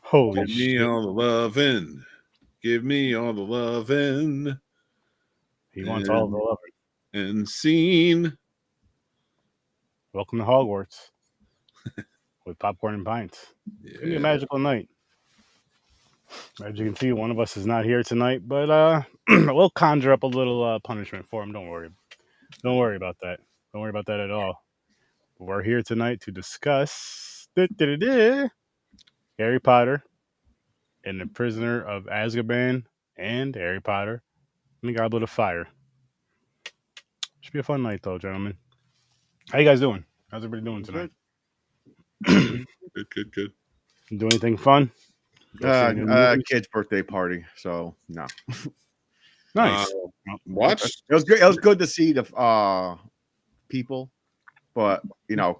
Holy Give shit! me all the lovin'. Give me all the lovin'. He wants all the love. And scene. Welcome to Hogwarts with popcorn and pints. It's gonna be a magical night. As you can see, one of us is not here tonight, but we'll conjure up a little punishment for him. Don't worry. Don't worry about that. Don't worry about that at all. We're here tonight to discuss Harry Potter and the Prisoner of Azkaban and Harry Potter and the Goblet of Fire. Should be a fun night, though, gentlemen. How you guys doing? How's everybody doing tonight? Good. Do anything fun? Kid's birthday party. So no. Nice. Watch. It was good. It was good to see the people, but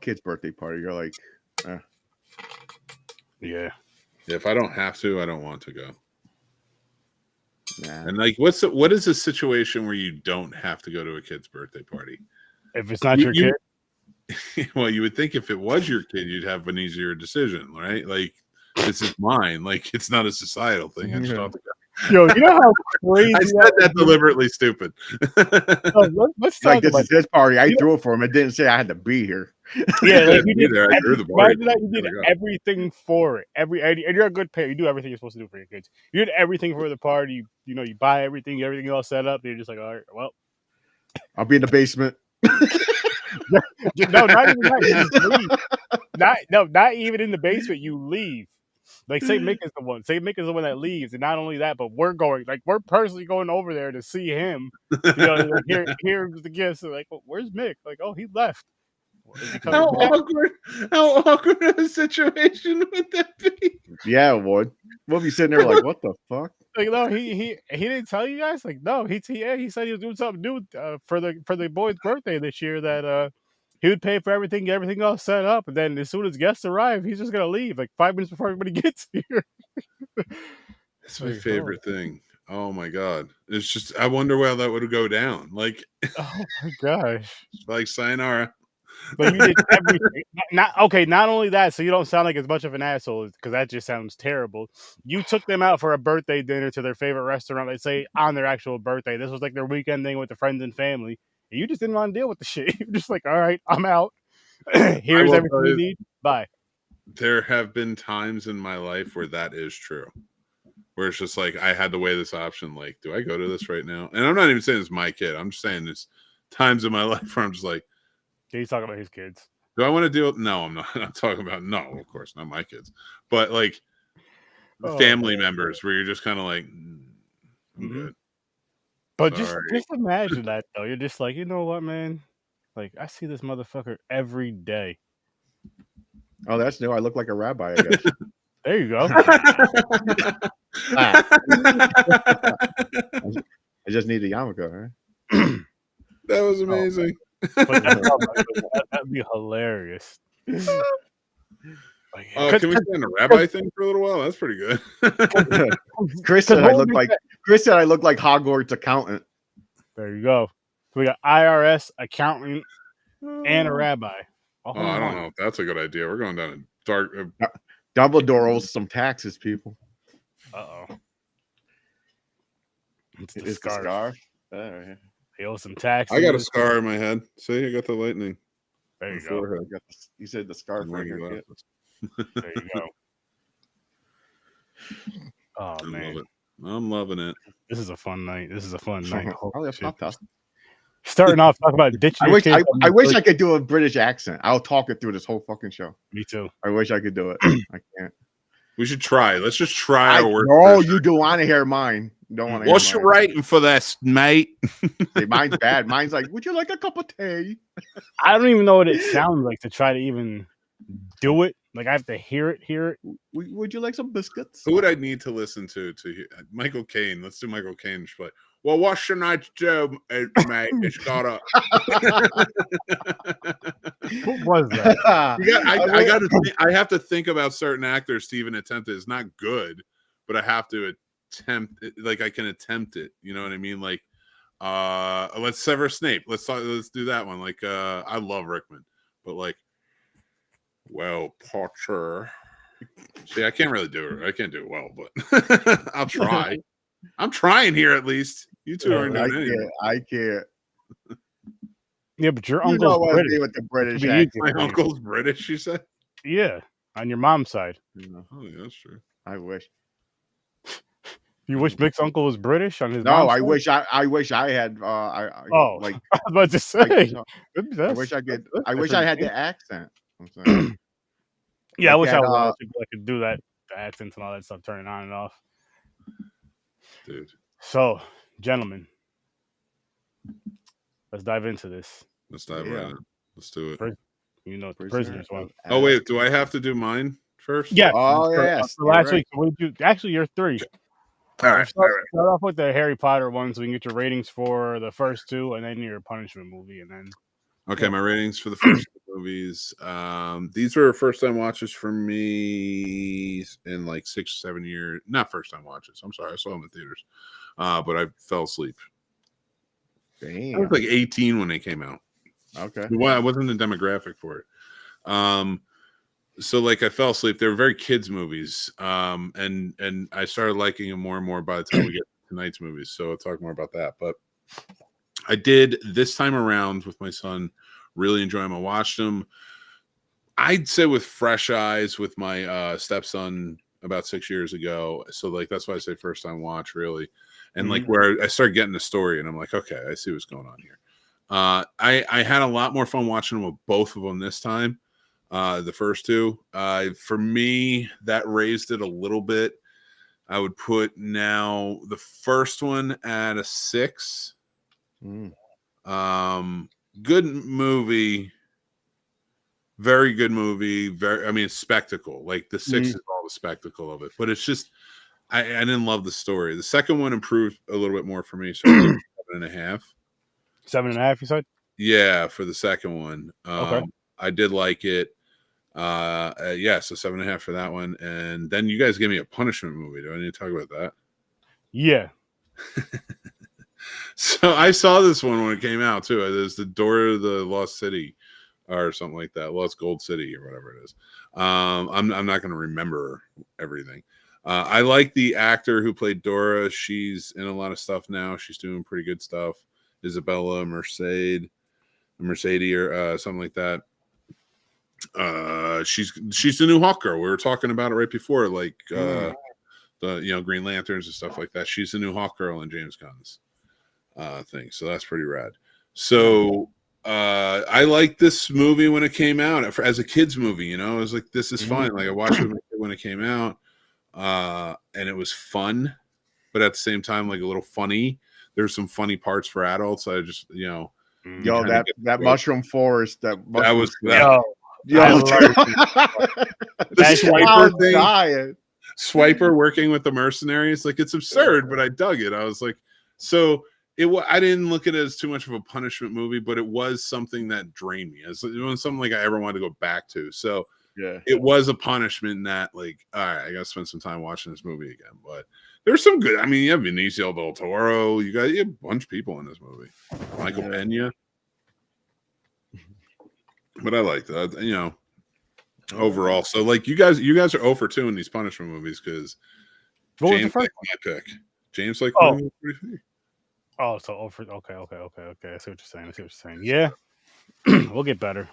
kid's birthday party. You're like, Yeah. If I don't have to, I don't want to go. nah. And like, what is a situation where you don't have to go to a kid's birthday party? If it's not your kid, well, you would think if it was your kid, you'd have an easier decision, right? Like, this is mine. Like, it's not a societal thing. I just don't have to go. yo, you know how crazy I said that deliberately stupid. Let's talk Like this about is his party. I threw it for him. It didn't say I had to be here. Yeah, like you did, I drew the party. you did everything for it. And you're a good parent. You do everything you're supposed to do for your kids. You did everything for the party. You buy everything all set up. You're just like, all right, well, I'll be in the basement. no, not even that. You just leave. Not even in the basement. You leave. Like Saint Mick is the one. Saint Mick is the one that leaves, and not only that, but we're personally going over there to see him. Here's the gifts. Like, well, where's Mick? Like, oh, he left. How awkward of a situation would that be? Yeah, it would. We'll be sitting there like, what the fuck? Like, no, he didn't tell you guys. Like, no, he said he was doing something new for the boy's birthday this year. That he would pay for everything, get everything all set up, and then as soon as guests arrive, he's just gonna leave like 5 minutes before everybody gets here. That's my favorite thing. Oh my god, it's just I wonder how that would go down. Like, oh my gosh, like sayonara. But you did everything. Not only that, so you don't sound like as much of an asshole because that just sounds terrible. You took them out for a birthday dinner to their favorite restaurant. Let's say on their actual birthday. This was like their weekend thing with the friends and family. And you just didn't want to deal with the shit. You're just like, all right, I'm out. Here's everything you need. Bye. There have been times in my life where that is true. Where it's just like I had to weigh this option. Like, do I go to this right now? And I'm not even saying it's my kid. I'm just saying there's times in my life where I'm just like, he's talking about his kids. do I want to deal with? No, I'm not. I'm talking about no, of course, not my kids, but like family members where you're just kind of like, I'm good. But just imagine that though. You're just like, you know what, man? Like I see this motherfucker every day. Oh, that's new. I look like a rabbi, I guess. There you go. I just need a yarmulke, right? That was amazing. But that'd be hilarious. Can we stand a rabbi thing for a little while? That's pretty good. Chris said I look like Hogwarts accountant. There you go. So we got IRS, accountant, and a rabbi. I don't know if that's a good idea. We're going down a dark. Dumbledore owes some taxes, people. Uh-oh. It's the scarf. Yeah. He owes some taxes. I got a scar in my head. See, I got the lightning. There you go. You said the scarf right here. There you go. Oh, man. I'm loving it. This is a fun night. Night. Starting off talking about ditching. I wish I could do a British accent. I'll talk it through this whole fucking show. Me too. I wish I could do it. I can't. We should try. Let's just try our work. No, you do want to hear mine. Don't want to. What's your rating for this, mate? See, mine's bad. Mine's like, would you like a cup of tea? I don't even know what it sounds like to try to even do it. Like I have to hear it. Would you like some biscuits? Who would I need to listen to Michael Caine? Let's do Michael Caine. Like, well, what's your night's job, mate? It's got a. What was that? I have to think about certain actors to even attempt it. It's not good, but I have to attempt it. Like I can attempt it. You know what I mean? Like, let's Severus Snape. Let's do that one. Like, I love Rickman, but like, Well, Potter. See, I can't really do it. I can't do it well, but I'll try. I'm trying here at least. You two aren't doing anything. I can't. Yeah, but your You uncle's know what I British. mean with the British be easy accent. My for you. uncle's British, you said? Yeah, on your mom's side. Oh, yeah, that's true. I wish. You wish Mick's uncle was British on his No, mom's I side? wish I had. Oh, Like I was about to say. I wish I could. I wish I had the accent. Yeah, I Like wish that, I was. I could do that, the accents and all that stuff, turning on and off. Dude. So, gentlemen, let's dive into this. Let's dive right in. Let's do it. You know, the prisoners one. Oh, wait. Do I have to do mine first? Yeah. Oh, for, yes. For last week, we do. Actually, you're three. All right. Start off with the Harry Potter ones. So we can get your ratings for the first two, and then your punishment movie, and then. Okay, my ratings for the first two movies. These were first time watches for me in like 6 or 7 years. Not first time watches. I'm sorry, I saw them in theaters, but I fell asleep. Damn. I was like 18 when they came out. Okay. Well, I wasn't the demographic for it. So like I fell asleep. They were very kids movies. And I started liking them more and more by the time we get to tonight's movies. So I'll talk more about that. But I did this time around with my son, really enjoy them. I watched them, I'd say with fresh eyes with my stepson about 6 years ago. So like that's why I say first time watch, really. And like where I started getting the story and I'm like, okay, I see what's going on here. I had a lot more fun watching them with both of them this time. The first two. For me, that raised it a little bit. I would put now the first one at a 6. Good movie, very good movie. Spectacle. Like the 6 is all the spectacle of it, but it's just I didn't love the story. The second one improved a little bit more for me, so 7.5. 7.5, you said? Yeah, for the second one. Okay. I did like it. Yeah, so 7.5 for that one. And then you guys gave me a punishment movie. Do I need to talk about that? Yeah. So I saw this one when it came out too. There's the Door of the Lost City or something like that, Lost Gold City or whatever it is. I'm not going to remember everything. I like the actor who played Dora. She's in a lot of stuff now. She's doing pretty good stuff. Isabella Merced or something like that. She's the new Hawkgirl. We were talking about it right before, like the Green Lanterns and stuff like that. She's the new Hawkgirl in James Gunn's thing. So that's pretty rad. So I liked this movie when it came out as a kids movie. I was like, this is fine. Like I watched it when it came out, and it was fun, but at the same time, like a little funny. There's some funny parts for adults. I just Yo, that mushroom forest. The Swiper thing. Swiper working with the mercenaries. Like it's absurd, but I dug it. I was like, so I didn't look at it as too much of a punishment movie, but it was something that drained me. It was something like I ever wanted to go back to. So yeah, it was a punishment that like, all right, I got to spend some time watching this movie again. But there's some good. I mean, you have Benicio del Toro. You have a bunch of people in this movie. Michael Pena. But I like that, overall. So like you guys are 0 for 2 in these punishment movies because James liked my pick. James liked my movie. Oh, so over. Okay. I see what you're saying. Yeah, we'll get better.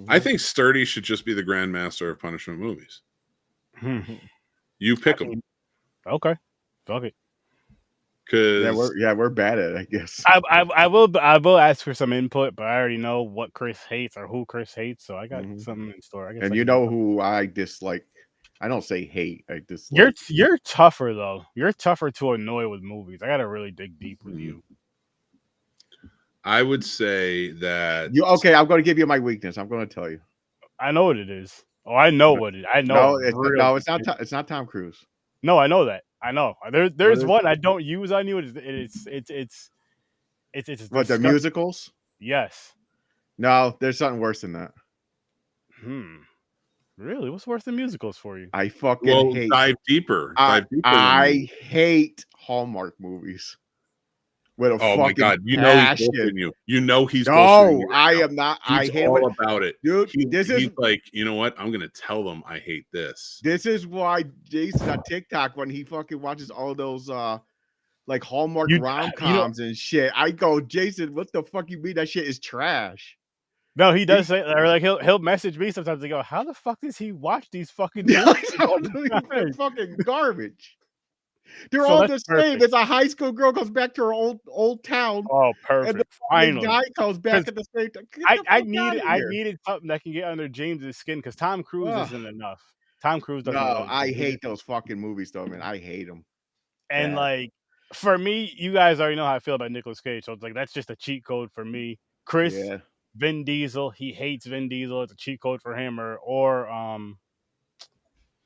I think Sturdy should just be the grandmaster of punishment movies. You pick them. Okay, fuck it. Because we're bad at it, I guess. I will ask for some input, but I already know what Chris hates or who Chris hates, so I got something in store. I guess. And you know who I dislike. I don't say hate. I dislike. You're tougher though. You're tougher to annoy with movies. I gotta really dig deep with you. I would say that okay. I'm going to give you my weakness. I'm going to tell you. I know what it is. Oh, I know what it. I know. It's not. It's not Tom Cruise. No, I know that. I know. There's one I don't use on you. It's what, the musicals? Yes. No, there's something worse than that. Really? What's worse than musicals for you? I fucking hate. Dive deeper. I hate Hallmark movies. with a Oh my fucking god, you know he's passion. bullshitting you. You know he's bullshitting No, you right I now. am not. He's I hate all it. about it. Dude, He's like, you know what? I'm gonna tell them I hate this. This is why Jason on TikTok, when he fucking watches all those like Hallmark rom-coms and shit, I go, Jason, what the fuck you mean that shit is trash? No, he does say, or like he'll message me sometimes and go, "How the fuck does he watch these fucking movies?" They're fucking garbage. They're So all that's the same. perfect. It's a high school girl goes back to her old town. Oh, And the perfect. Finally. guy comes back at the same time. I needed something that can get under James's skin because Tom Cruise Ugh. isn't enough. Tom Cruise doesn't. No, Really I hate those fucking movies, though, man. I hate them. And bad. like for me, you guys already know how I feel about Nicolas Cage, so it's like that's just a cheat code for me. Chris, Yeah. Vin Diesel, he hates Vin Diesel. It's a cheat code for him, or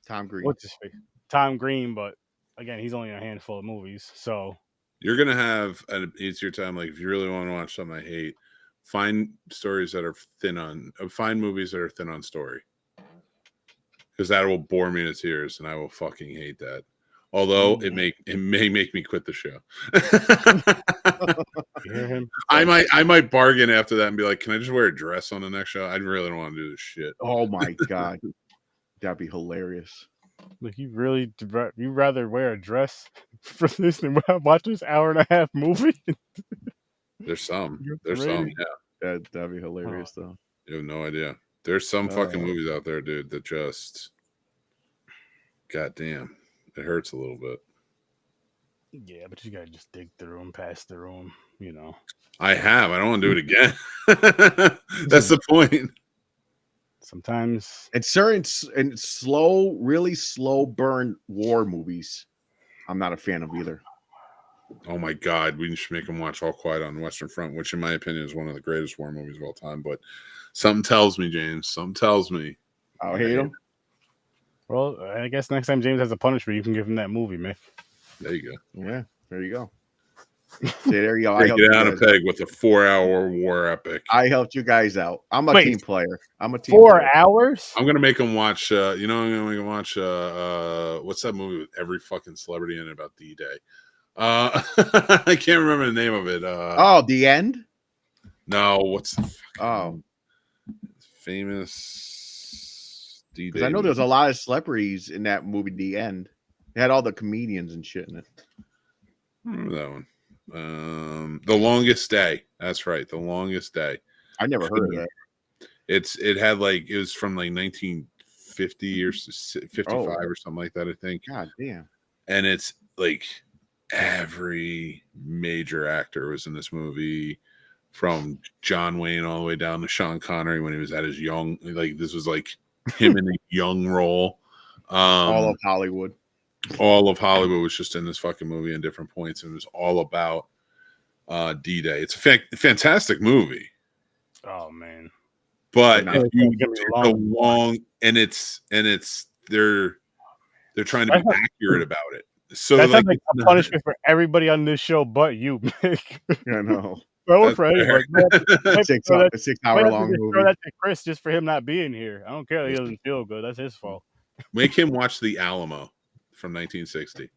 Tom Green. what's his face? Tom Green, but again, he's only in a handful of movies, so You're gonna have an easier time. Like if you really want to watch something I hate, find stories that are thin on. Find movies that are thin on story, because that will bore me to tears, and I will fucking hate that. Although it may make me quit the show. you hear him? I might bargain after that and be like, can I just wear a dress on the next show? I really don't want to do this shit. Oh my god, that'd be hilarious. Like you rather wear a dress for this than watch this hour and a half movie? There's some, yeah. That'd be hilarious though. You have no idea. There's some fucking movies out there, dude, that just, goddamn, it hurts a little bit. Yeah, but you gotta just dig through them, pass through them, you know. I have. I don't want to do it again. That's the point. Sometimes and certain and really slow burn war movies, I'm not a fan of either. Oh my god, we should make them watch All Quiet on the Western Front, which in my opinion is one of the greatest war movies of all time. But something tells me, James, I'll hate them. Well, I guess next time James has a punishment, you can give him that movie, Mick. There you go. Yeah, there you go. See, there you go. Take it down a peg with a 4-hour war epic. I helped you guys out. I'm a team player. 4 hours? I'm gonna make them watch. I'm gonna make them watch. What's that movie with every fucking celebrity in it about D-Day? I can't remember the name of it. The End. No, what's the famous D-Day? Because I know there's a lot of celebrities in that movie, The End. They had all the comedians and shit in it. I remember that one. The Longest Day. That's right. The Longest Day. I never heard of that. It had like, it was from like 1950 or 55 or something like that, I think. God damn. And it's like every major actor was in this movie, from John Wayne all the way down to Sean Connery when he was at his young, like this was like him in a young role. All of Hollywood. All of Hollywood was just in this fucking movie in different points, and it was all about D-Day. It's a fantastic movie. Oh man! But if you get the long, and it's they're trying to be accurate about it. So that's like a punishment for everybody on this show, but you. I know. Well, for anybody. 6 hour long movie. Throw that to Chris just for him not being here. I don't care. He doesn't feel good. That's his fault. Make him watch The Alamo from 1960.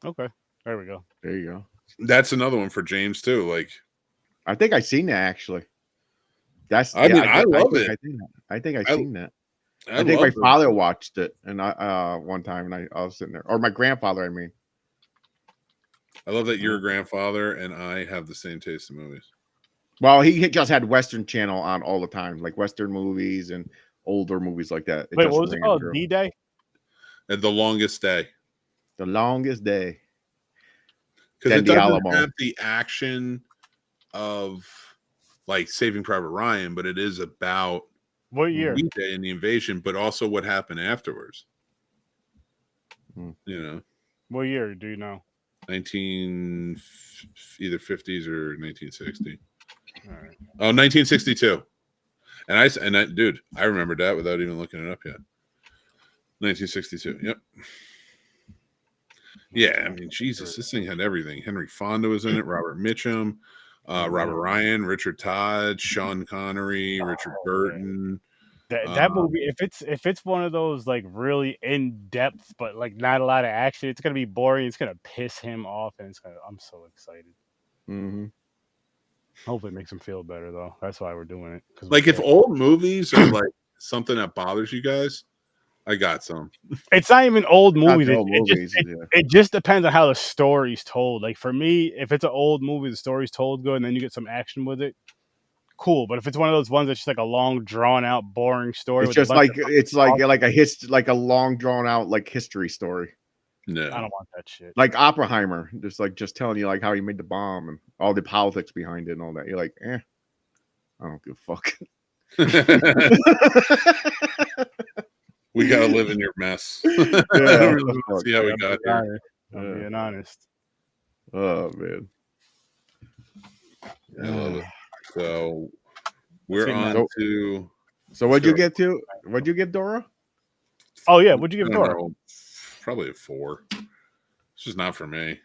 Okay, there we go. There you go. That's another one for James too. Like, I think I've seen that actually. I love it. I think I've seen that. I think my father watched it, and I one time, and I was sitting there, or my grandfather. I mean, I love that your grandfather and I have the same taste in movies. Well, he just had Western Channel on all the time, like Western movies and older movies like that. Wait, what was it called? D-Day? The Longest Day. The Longest Day. Because it doesn't have the action of like Saving Private Ryan, but it is about what year? D-Day and the invasion, but also what happened afterwards. You know, what year do you know? Either 50s or 1960. All right. Oh, 1962. And I dude, I remembered that without even looking it up yet. 1962. Yep. Yeah, I mean, Jesus, this thing had everything. Henry Fonda was in it. Robert Mitchum, Robert Ryan, Richard Todd, Sean Connery, Richard Burton. That movie, if it's one of those like really in depth but like not a lot of action, it's gonna be boring. It's gonna piss him off, and I'm so excited. Hopefully, it makes him feel better though. That's why we're doing it. Like if old movies are like something that bothers you guys, I got some. It's not even old movies. Movies. It just depends on how the story's told. Like for me, if it's an old movie, the story's told good, and then you get some action with it, cool. But if it's one of those ones that's just like a long, drawn out, boring story, It's just like a long drawn out like history story. No, I don't want that shit. Like Oppenheimer, just telling you like how he made the bomb and all the politics behind it and all that. You're like, I don't give a fuck. We gotta live in your mess. Yeah, see how we got here. I'm being honest. Oh man, I love it. So we're on to. So what'd you get to? What'd you give Dora? Oh yeah, what'd you give Dora? Probably a 4. It's just not for me.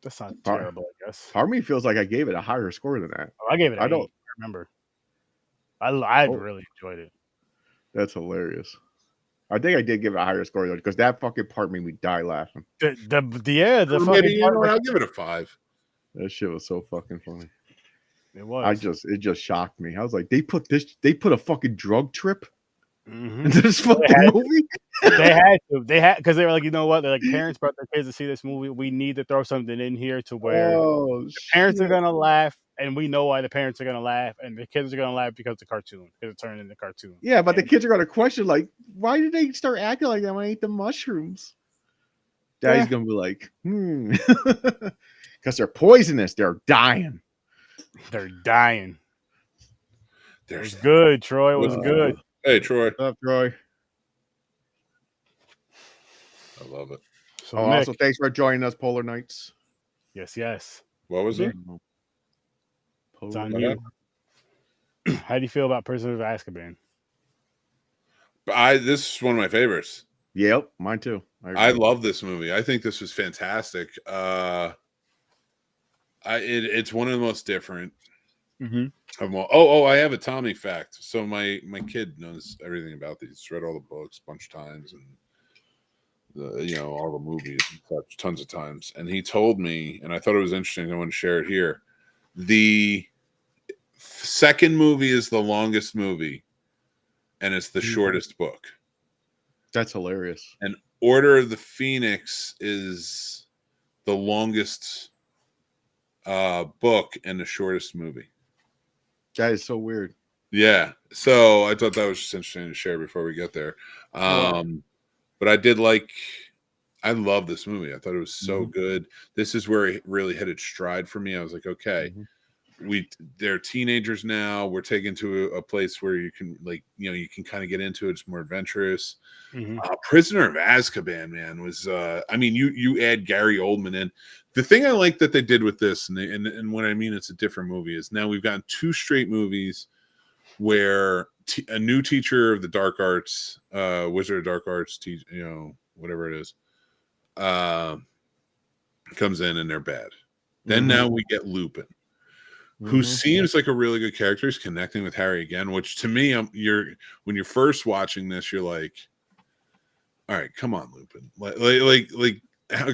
That's not terrible, I guess. Part of me feels like I gave it a higher score than that. Oh, I gave it. I don't remember. I really enjoyed it. That's hilarious. I think I did give it a higher score though, because that fucking part made me die laughing. The fucking part, I'll give it a 5. That shit was so fucking funny. It was. It just shocked me. I was like, they put a fucking drug trip into this fucking movie. They had because they were like, you know what? They're like, parents brought their kids to see this movie. We need to throw something in here to where the parents are gonna laugh, and we know why the parents are gonna laugh, and the kids are gonna laugh because it's a cartoon, because it turned into a cartoon. Yeah, but the kids are gonna question like, why did they start acting like that when I ate the mushrooms? Daddy's gonna be like, because they're poisonous. They're dying. They're dying. It was good, Troy. It was good. Hey, Troy. What's up, Troy? I love it. So also, thanks for joining us, Polar Nights. Yes. What was it? It's on you. How do you feel about Prisoner of Azkaban? This is one of my favorites. Yep, mine too. I love this movie. I think this was fantastic. It's one of the most different. I have a Tommy fact. So my kid knows everything about these. He's read all the books a bunch of times and all the movies and such tons of times. And he told me, and I thought it was interesting. I want to share it here. The second movie is the longest movie, and it's the shortest book. That's hilarious. And Order of the Phoenix is the longest book and the shortest movie. That is so weird. Yeah. So I thought that was just interesting to share before we get there. But I love this movie. I thought it was so good. This is where it really hit its stride for me. I was like, okay, they're teenagers now. We're taken to a place where you can you can kind of get into it. It's more adventurous. Prisoner of Azkaban, man, was you add Gary Oldman in. The thing I like that they did with this, and what I mean it's a different movie, is now we've gotten 2 straight movies where a new teacher of the dark arts, wizard of dark arts, whatever it is, comes in and they're bad. Then now we get Lupin, who seems like a really good character. He's connecting with Harry again, which to me, when you're first watching this, you're like, all right, come on, Lupin, like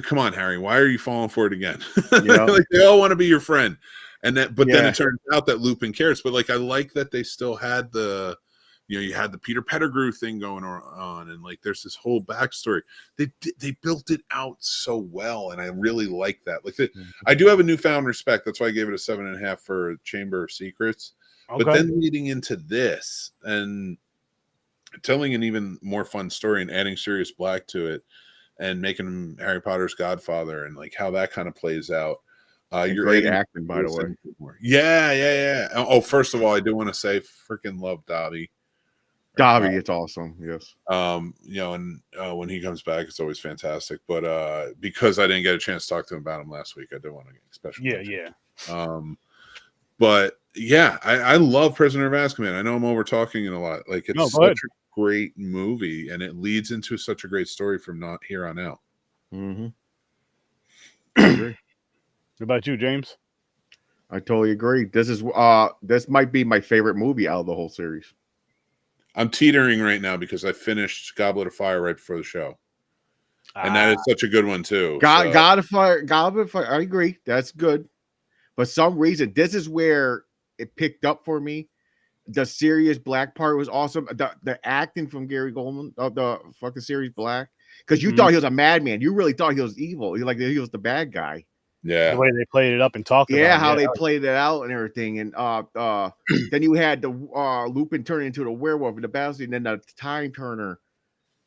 come on, Harry, why are you falling for it again? Like they all want to be your friend, and then it turns out that Lupin cares. But I like that they still had the you had the Peter Pettigrew thing going on, and there's this whole backstory. They built it out so well, and I really like that. I do have a newfound respect. That's why I gave it a 7.5 for Chamber of Secrets. Okay. But then leading into this and telling an even more fun story and adding Sirius Black to it and making him Harry Potter's godfather and how that kind of plays out. You're great acting, by the way. Yeah. Oh, first of all, I do want to say, freaking love Dobby. Dobby, it's awesome. Yes. And when he comes back, it's always fantastic. But because I didn't get a chance to talk to him about him last week, I do want to get special. Yeah. But yeah, I love Prisoner of Azkaban. I know I'm over talking it a lot. It's such a great movie, and it leads into such a great story from not here on out. What about you, James? I totally agree. This might be my favorite movie out of the whole series. I'm teetering right now because I finished Goblet of Fire right before the show, and that is such a good one too. Goblet of Fire. I agree. That's good, For some reason, this is where it picked up for me. The Sirius Black part was awesome. The acting from Gary Goldman of the fucking Sirius Black, because you thought he was a madman. You really thought he was evil. You like he was the bad guy. Yeah, the way they played it up and talked about it. How they played it out and everything. And then you had the Lupin turn into the werewolf in the battle scene, and then the time turner,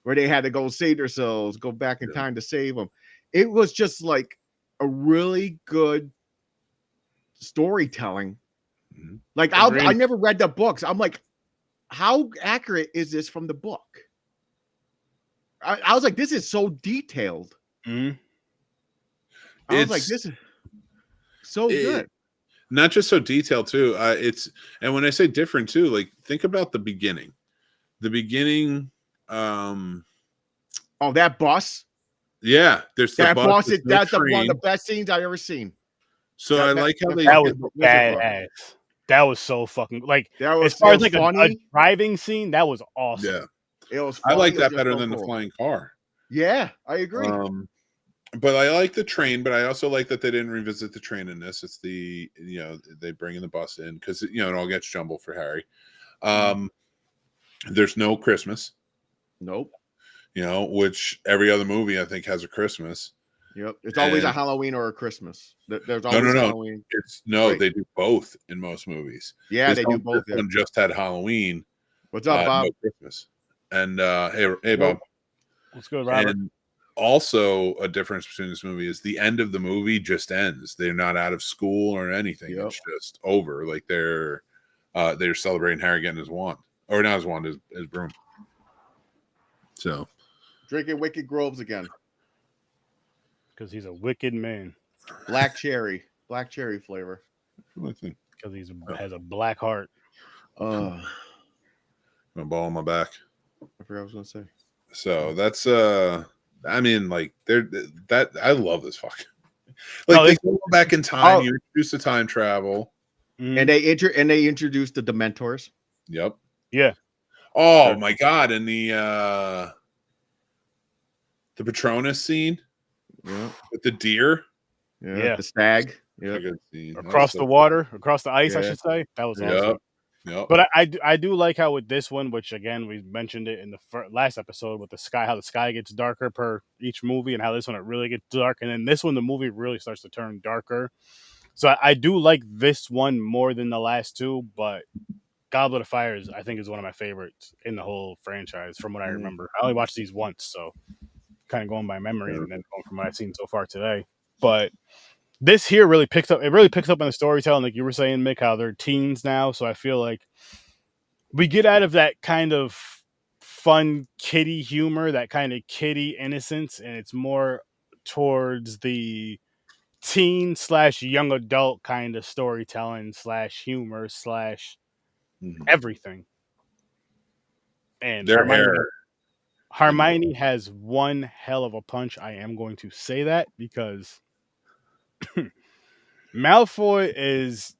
where they had to go save themselves, go back in time to save them. It was just like a really good storytelling. Like I never read the books. I'm like, how accurate is this from the book? I was like, this is so detailed. I was like, this is so good. Not just so detailed too. And when I say different too, like think about the beginning. The beginning. That bus. Yeah, there's that bus. That's one of the best scenes I've ever seen. So I like how that was badass. That was so fucking like as far as like a driving scene, that was awesome. Yeah, it was. I like that better than the flying car. Yeah, I agree. But I like the train, but I also like that they didn't revisit the train in this. It's they bring in the bus in because it all gets jumbled for Harry. There's no Christmas. Nope. Which every other movie I think has a Christmas. Yep, it's always a Halloween or a Christmas. There's always Halloween. They do both in most movies. Yeah, they do both. One just had Halloween. What's up, Bob? No Christmas. And hey, Bob. What's good, Robert? And also, a difference between this movie is the end of the movie just ends. They're not out of school or anything. Yep. It's just over. Like they're celebrating Harry getting his wand, or not his wand, his broom. So drinking Wicked Groves again. Because he's a wicked man. Black cherry flavor. Because he has a black heart. My ball on my back. I forgot what I was gonna say. So that's I mean, like that I love this fuck. Like they go back in time. You introduce the time travel, and they introduced the Dementors. Yep. Yeah. Oh my god! And the Patronus scene. Yeah. With the deer. Yeah. The stag. Yeah. Across the water, across the ice, I should say. That was awesome. Yep. But I do like how with this one, which again we mentioned it in the last episode with the sky, how the sky gets darker per each movie, and how this one it really gets dark, and then this one the movie really starts to turn darker. So I do like this one more than the last two, but Goblet of Fire I think is one of my favorites in the whole franchise from what I remember. I only watched these once, so kind of going by memory and then going from what I've seen so far today. But this here really picks up. It really picks up on the storytelling, like you were saying, Mick, how they're teens now. So I feel like we get out of that kind of fun kiddie humor, that kind of kiddie innocence, and it's more towards the teen / young adult kind of storytelling / humor / everything. And Hermione has one hell of a punch. I am going to say that because Malfoy is,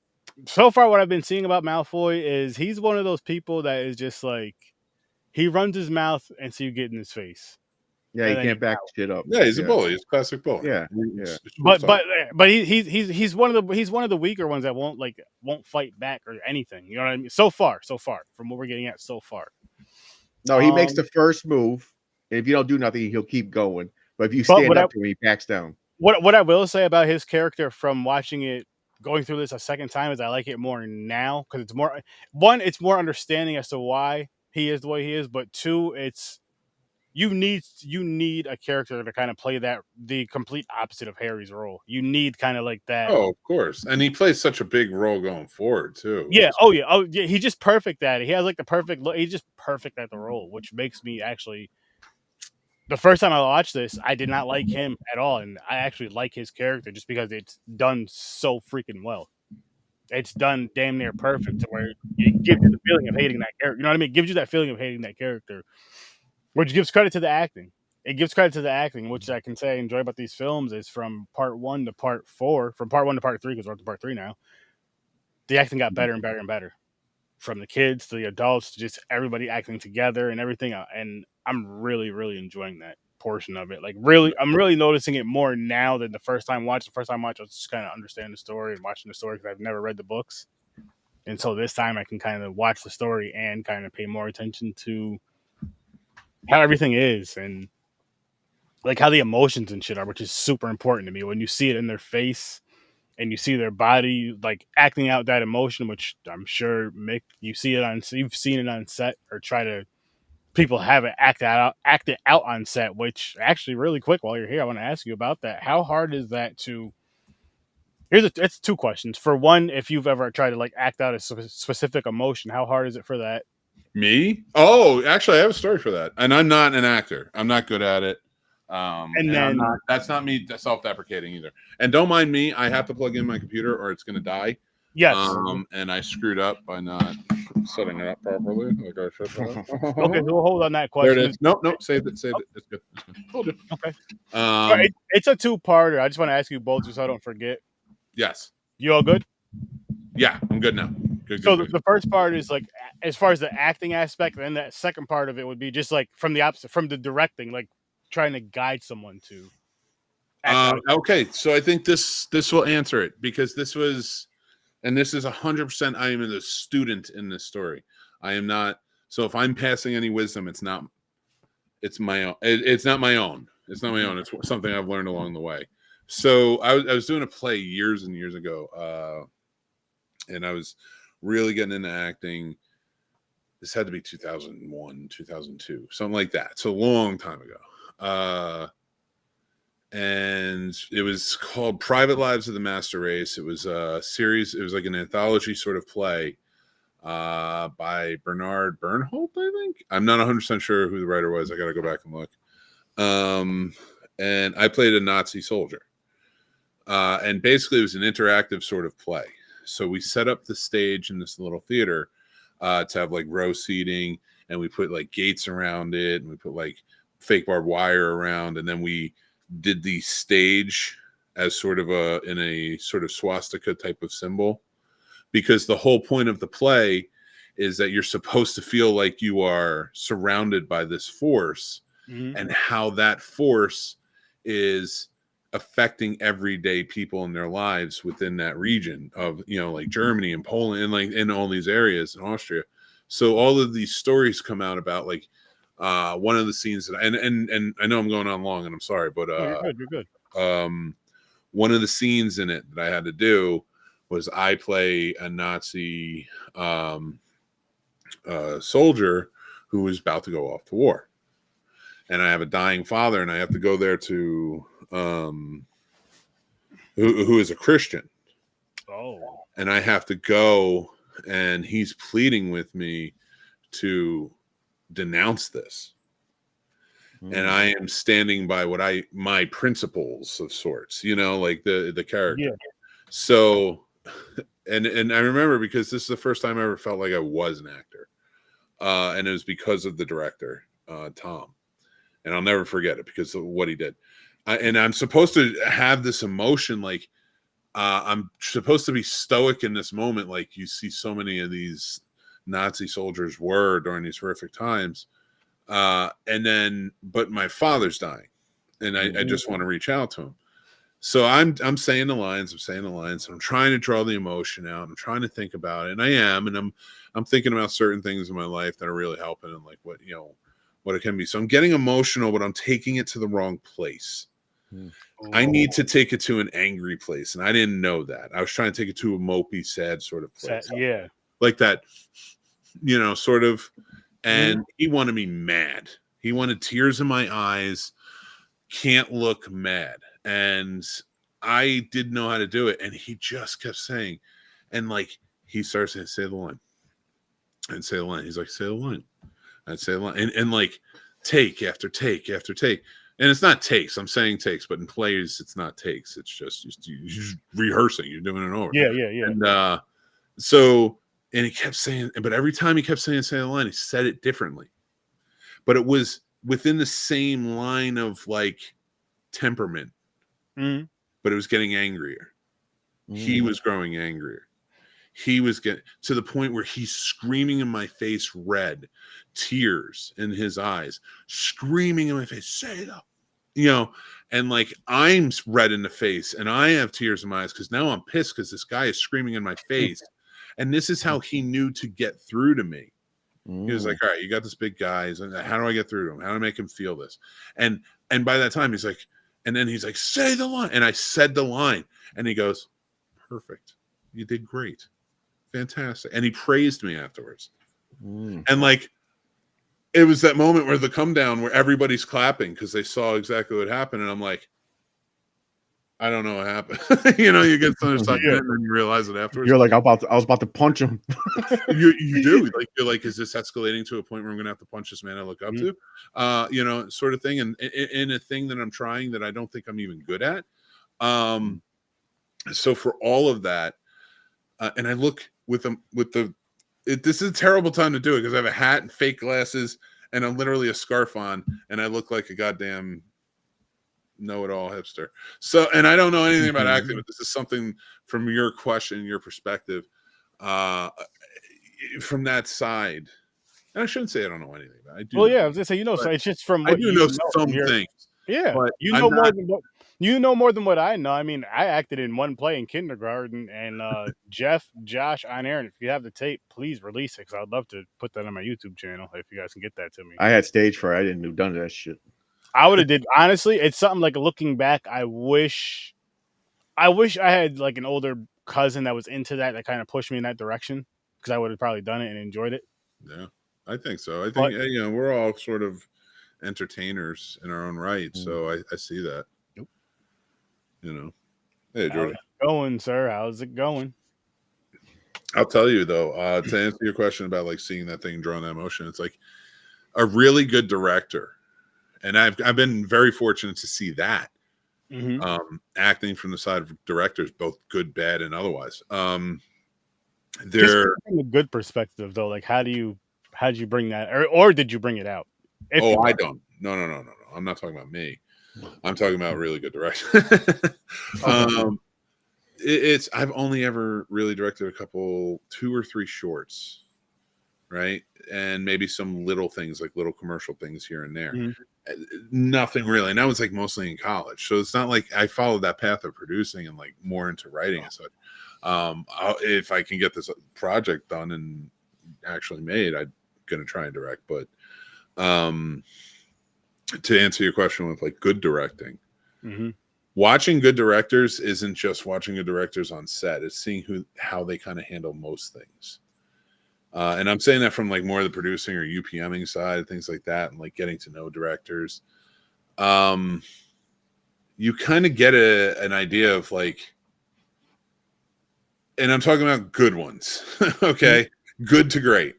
so far what I've been seeing about Malfoy is he's one of those people that is just like, he runs his mouth and so you get in his face. Yeah, he can't back shit up. Yeah, he's a bully. He's a classic bully. Yeah. But he's one of the weaker ones that won't fight back or anything. You know what I mean? So far, from what we're getting at so far. No, he makes the first move. And if you don't do nothing, he'll keep going. But if you stand up to him, he backs down. What I will say about his character from watching it, going through this a second time, is I like it more now because it's more, one, it's more understanding as to why he is the way he is, but two, it's you need a character to kind of play the complete opposite of Harry's role. You need kind of like that. Oh, of course, and he plays such a big role going forward too. Yeah. Oh yeah. He's just perfect at it. He has like the perfect look. He's just perfect at the role, which makes me actually. The first time I watched this, I did not like him at all, and I actually like his character just because it's done so freaking well. It's done damn near perfect to where it gives you the feeling of hating that character. You know what I mean? It gives you that feeling of hating that character, which gives credit to the acting. It gives credit to the acting, which I can say I enjoy about these films is from part 1 to part 4, from part 1 to part 3, because we're up to part 3 now. The acting got better and better and better. From the kids to the adults to just everybody acting together and everything. And I'm really, really enjoying that portion of it. Like really, I'm really noticing it more now than the first time watch. The first time watch, I was just kind of understanding the story and watching the story because I've never read the books. And so this time I can kind of watch the story and kind of pay more attention to how everything is and like how the emotions and shit are, which is super important to me. When you see it in their face and you see their body like acting out that emotion, which I'm sure Mick, you've seen it on set or try to people have it act it out on set. Which actually, really quick, while you're here, I want to ask you about that. How hard is that to? It's two questions. For one, if you've ever tried to like act out a specific emotion, how hard is it for that? Me? Oh, actually, I have a story for that. And I'm not an actor. I'm not good at it. And then that's not me self-deprecating either. And don't mind me. I have to plug in my computer or it's going to die. Yes. And I screwed up by not setting it up properly. Like I should. Okay, we'll hold on that question. There it is. Nope. Saved it. It's good. It's good. Told you. Okay. It's a two-parter. I just want to ask you both just so I don't forget. Yes. You all good? Yeah, I'm good now. Good. The first part is like as far as the acting aspect, and then that second part of it would be just like from the opposite, from the directing, like trying to guide someone to act out. Okay, so I think this will answer it because this was, and this is 100%. I am the student in this story. I am not. So if I'm passing any wisdom, it's not. It's my own. It's not my own. It's not my own. It's something I've learned along the way. So I was doing a play years and years ago, and I was really getting into acting. This had to be 2001, 2002, something like that. It's a long time ago. And it was called Private Lives of the Master Race. It was a series. It was like an anthology sort of play by Bernard Bernholt, I think. I'm not 100% sure who the writer was. I got to go back and look. And I played a Nazi soldier. And basically it was an interactive sort of play. So we set up the stage in this little theater to have like row seating, and we put like gates around it, and we put like fake barbed wire around, and then we did the stage as sort of in a sort of swastika type of symbol, because the whole point of the play is that you're supposed to feel like you are surrounded by this force, and how that force is affecting everyday people in their lives within that region of, like Germany and Poland and like in all these areas in Austria. So all of these stories come out about like one of the scenes that and I know I'm going on long and I'm sorry, but you're good. One of the scenes in it that I had to do was I play a Nazi soldier who was about to go off to war, and I have a dying father, and I have to go there to who is a Christian. Oh. And I have to go, and he's pleading with me to denounce this. And I am standing by my principles of sorts, like the character. Yeah. So, and I remember because this is the first time I ever felt like I was an actor. And it was because of the director, Tom. And I'll never forget it because of what he did. And I'm supposed to have this emotion, like I'm supposed to be stoic in this moment, like you see so many of these Nazi soldiers were during these horrific times. But my father's dying, and I just want to reach out to him. So I'm saying the lines, and I'm trying to draw the emotion out. I'm trying to think about it, and I am, and I'm thinking about certain things in my life that are really helping, and like what it can be. So I'm getting emotional, but I'm taking it to the wrong place. I need to take it to an angry place, and I didn't know that. I was trying to take it to a mopey, sad sort of place. Yeah. Like that, sort of. And he wanted me mad. He wanted tears in my eyes, can't look mad. And I didn't know how to do it. And he just kept saying, and like, he starts saying, say the line. And say the line. He's like, say the line. I'd say the line. And like, take after take after take. And it's not takes. I'm saying takes, but in plays, it's not takes. It's just you're just rehearsing. You're doing it over. Yeah. And and he kept saying, but every time he kept saying the line, he said it differently. But it was within the same line of like temperament. But it was getting angrier. He was growing angrier. He was getting to the point where he's screaming in my face, red, tears in his eyes, screaming in my face, say the you know, and like I'm red in the face and I have tears in my eyes because now I'm pissed because this guy is screaming in my face. And this is how he knew to get through to me. He was like, all right, you got this big guy. He's like, how do I get through to him? How do I make him feel this? And by that time, he's like, and then he's like, say the line. And I said the line. And he goes, perfect. You did great. Fantastic. And he praised me afterwards. And like, it was that moment where the come down where everybody's clapping because they saw exactly what happened. And I'm like, I don't know what happened. You know, you get so stuck in it and then you realize it afterwards. You're like, I was about to punch him. you do. Like, you're like, is this escalating to a point where I'm going to have to punch this man I look up to? You know, sort of thing. And in a thing that I'm trying that I don't think I'm even good at. So for all of that, and I look with them, this is a terrible time to do it because I have a hat and fake glasses and I'm literally a scarf on and I look like a goddamn know-it-all hipster. So, and I don't know anything about acting, but this is something from your question, your perspective, from that side. And I shouldn't say I don't know anything, but I do. Well, yeah, I was gonna say, you know, so it's just from what I do know some things. Yeah, but you know more than what I know. I mean, I acted in one play in kindergarten, and Jeff, Josh, and Aaron, if you have the tape, please release it because I'd love to put that on my YouTube channel if you guys can get that to me. I had stage fright. I didn't do none of that shit. I would have did honestly. It's something like looking back. I wish I had like an older cousin that was into that kind of pushed me in that direction because I would have probably done it and enjoyed it. Yeah, I think so. I think you know we're all sort of entertainers in our own right, so I see that. Nope. You know, hey Jordan, how's it going, sir? How's it going? I'll tell you though. To answer your question about like seeing that thing draw that emotion, it's like a really good director. And I've been very fortunate to see that acting from the side of directors, both good, bad, and otherwise. They're from a good perspective though. Like, how did you bring that, or did you bring it out? I don't. No. I'm not talking about me. I'm talking about really good direction. I've only ever really directed a couple, 2 or 3 shorts, right, and maybe some little things like little commercial things here and there. Nothing really. And that was like mostly in college. So it's not like I followed that path of producing and like more into writing and such. If I can get this project done and actually made, I'm going to try and direct. But to answer your question with like good directing, watching good directors isn't just watching good directors on set. It's seeing how they kind of handle most things. And I'm saying that from like more of the producing or UPMing side, things like that, and like getting to know directors. You kind of get an idea of like, and I'm talking about good ones, okay? Good to great.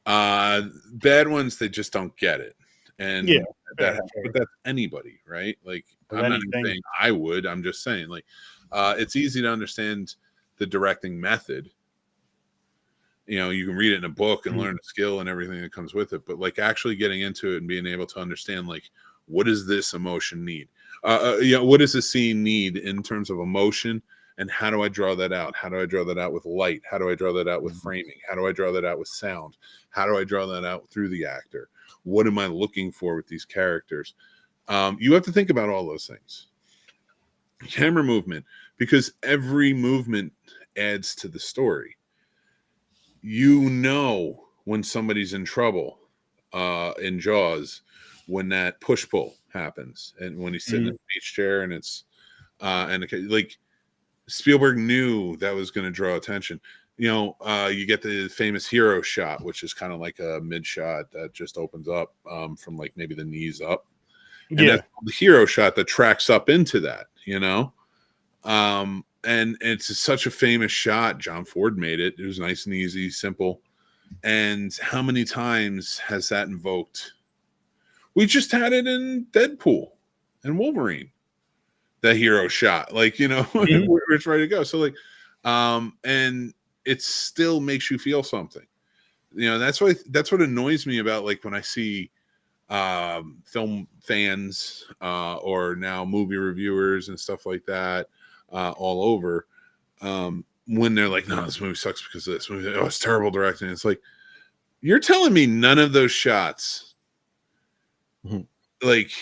Bad ones, they just don't get it. And but that's anybody, right? Like, I'm not even saying I would. I'm just saying, like, it's easy to understand the directing method. You know, you can read it in a book and learn the skill and everything that comes with it. But like actually getting into it and being able to understand, like, what does this emotion need? What does the scene need in terms of emotion? And how do I draw that out? How do I draw that out with light? How do I draw that out with framing? How do I draw that out with sound? How do I draw that out through the actor? What am I looking for with these characters? You have to think about all those things. Camera movement, because every movement adds to the story. You know when somebody's in trouble in Jaws when that push-pull happens and when he's sitting in the beach chair and it's like Spielberg knew that was going to draw attention. You know, you get the famous hero shot, which is kind of like a mid shot that just opens up from like maybe the knees up. And that's the hero shot that tracks up into that, you know? And it's such a famous shot. John Ford made it. It was nice and easy, simple. And how many times has that invoked? We just had it in Deadpool and Wolverine. The hero shot, like, you know, where it's ready to go. So like, and it still makes you feel something. You know, that's what annoys me about like when I see film fans or now movie reviewers and stuff like that all over when they're like, no, this movie sucks because of this movie. Oh, it's terrible directing. It's like, you're telling me none of those shots like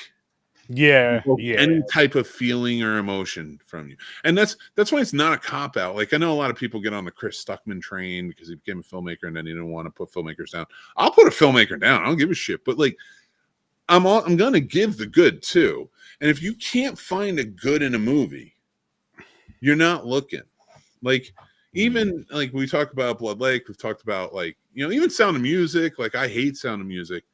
Yeah, evoke yeah. any type of feeling or emotion from you. And that's why it's not a cop out. Like I know a lot of people get on the Chris Stuckman train because he became a filmmaker and then he didn't want to put filmmakers down. I'll put a filmmaker down. I don't give a shit. But like I'm gonna give the good too. And if you can't find a good in a movie, you're not looking. Like even like we talk about Blood Lake, we've talked about like, you know, even Sound of Music. Like I hate Sound of Music.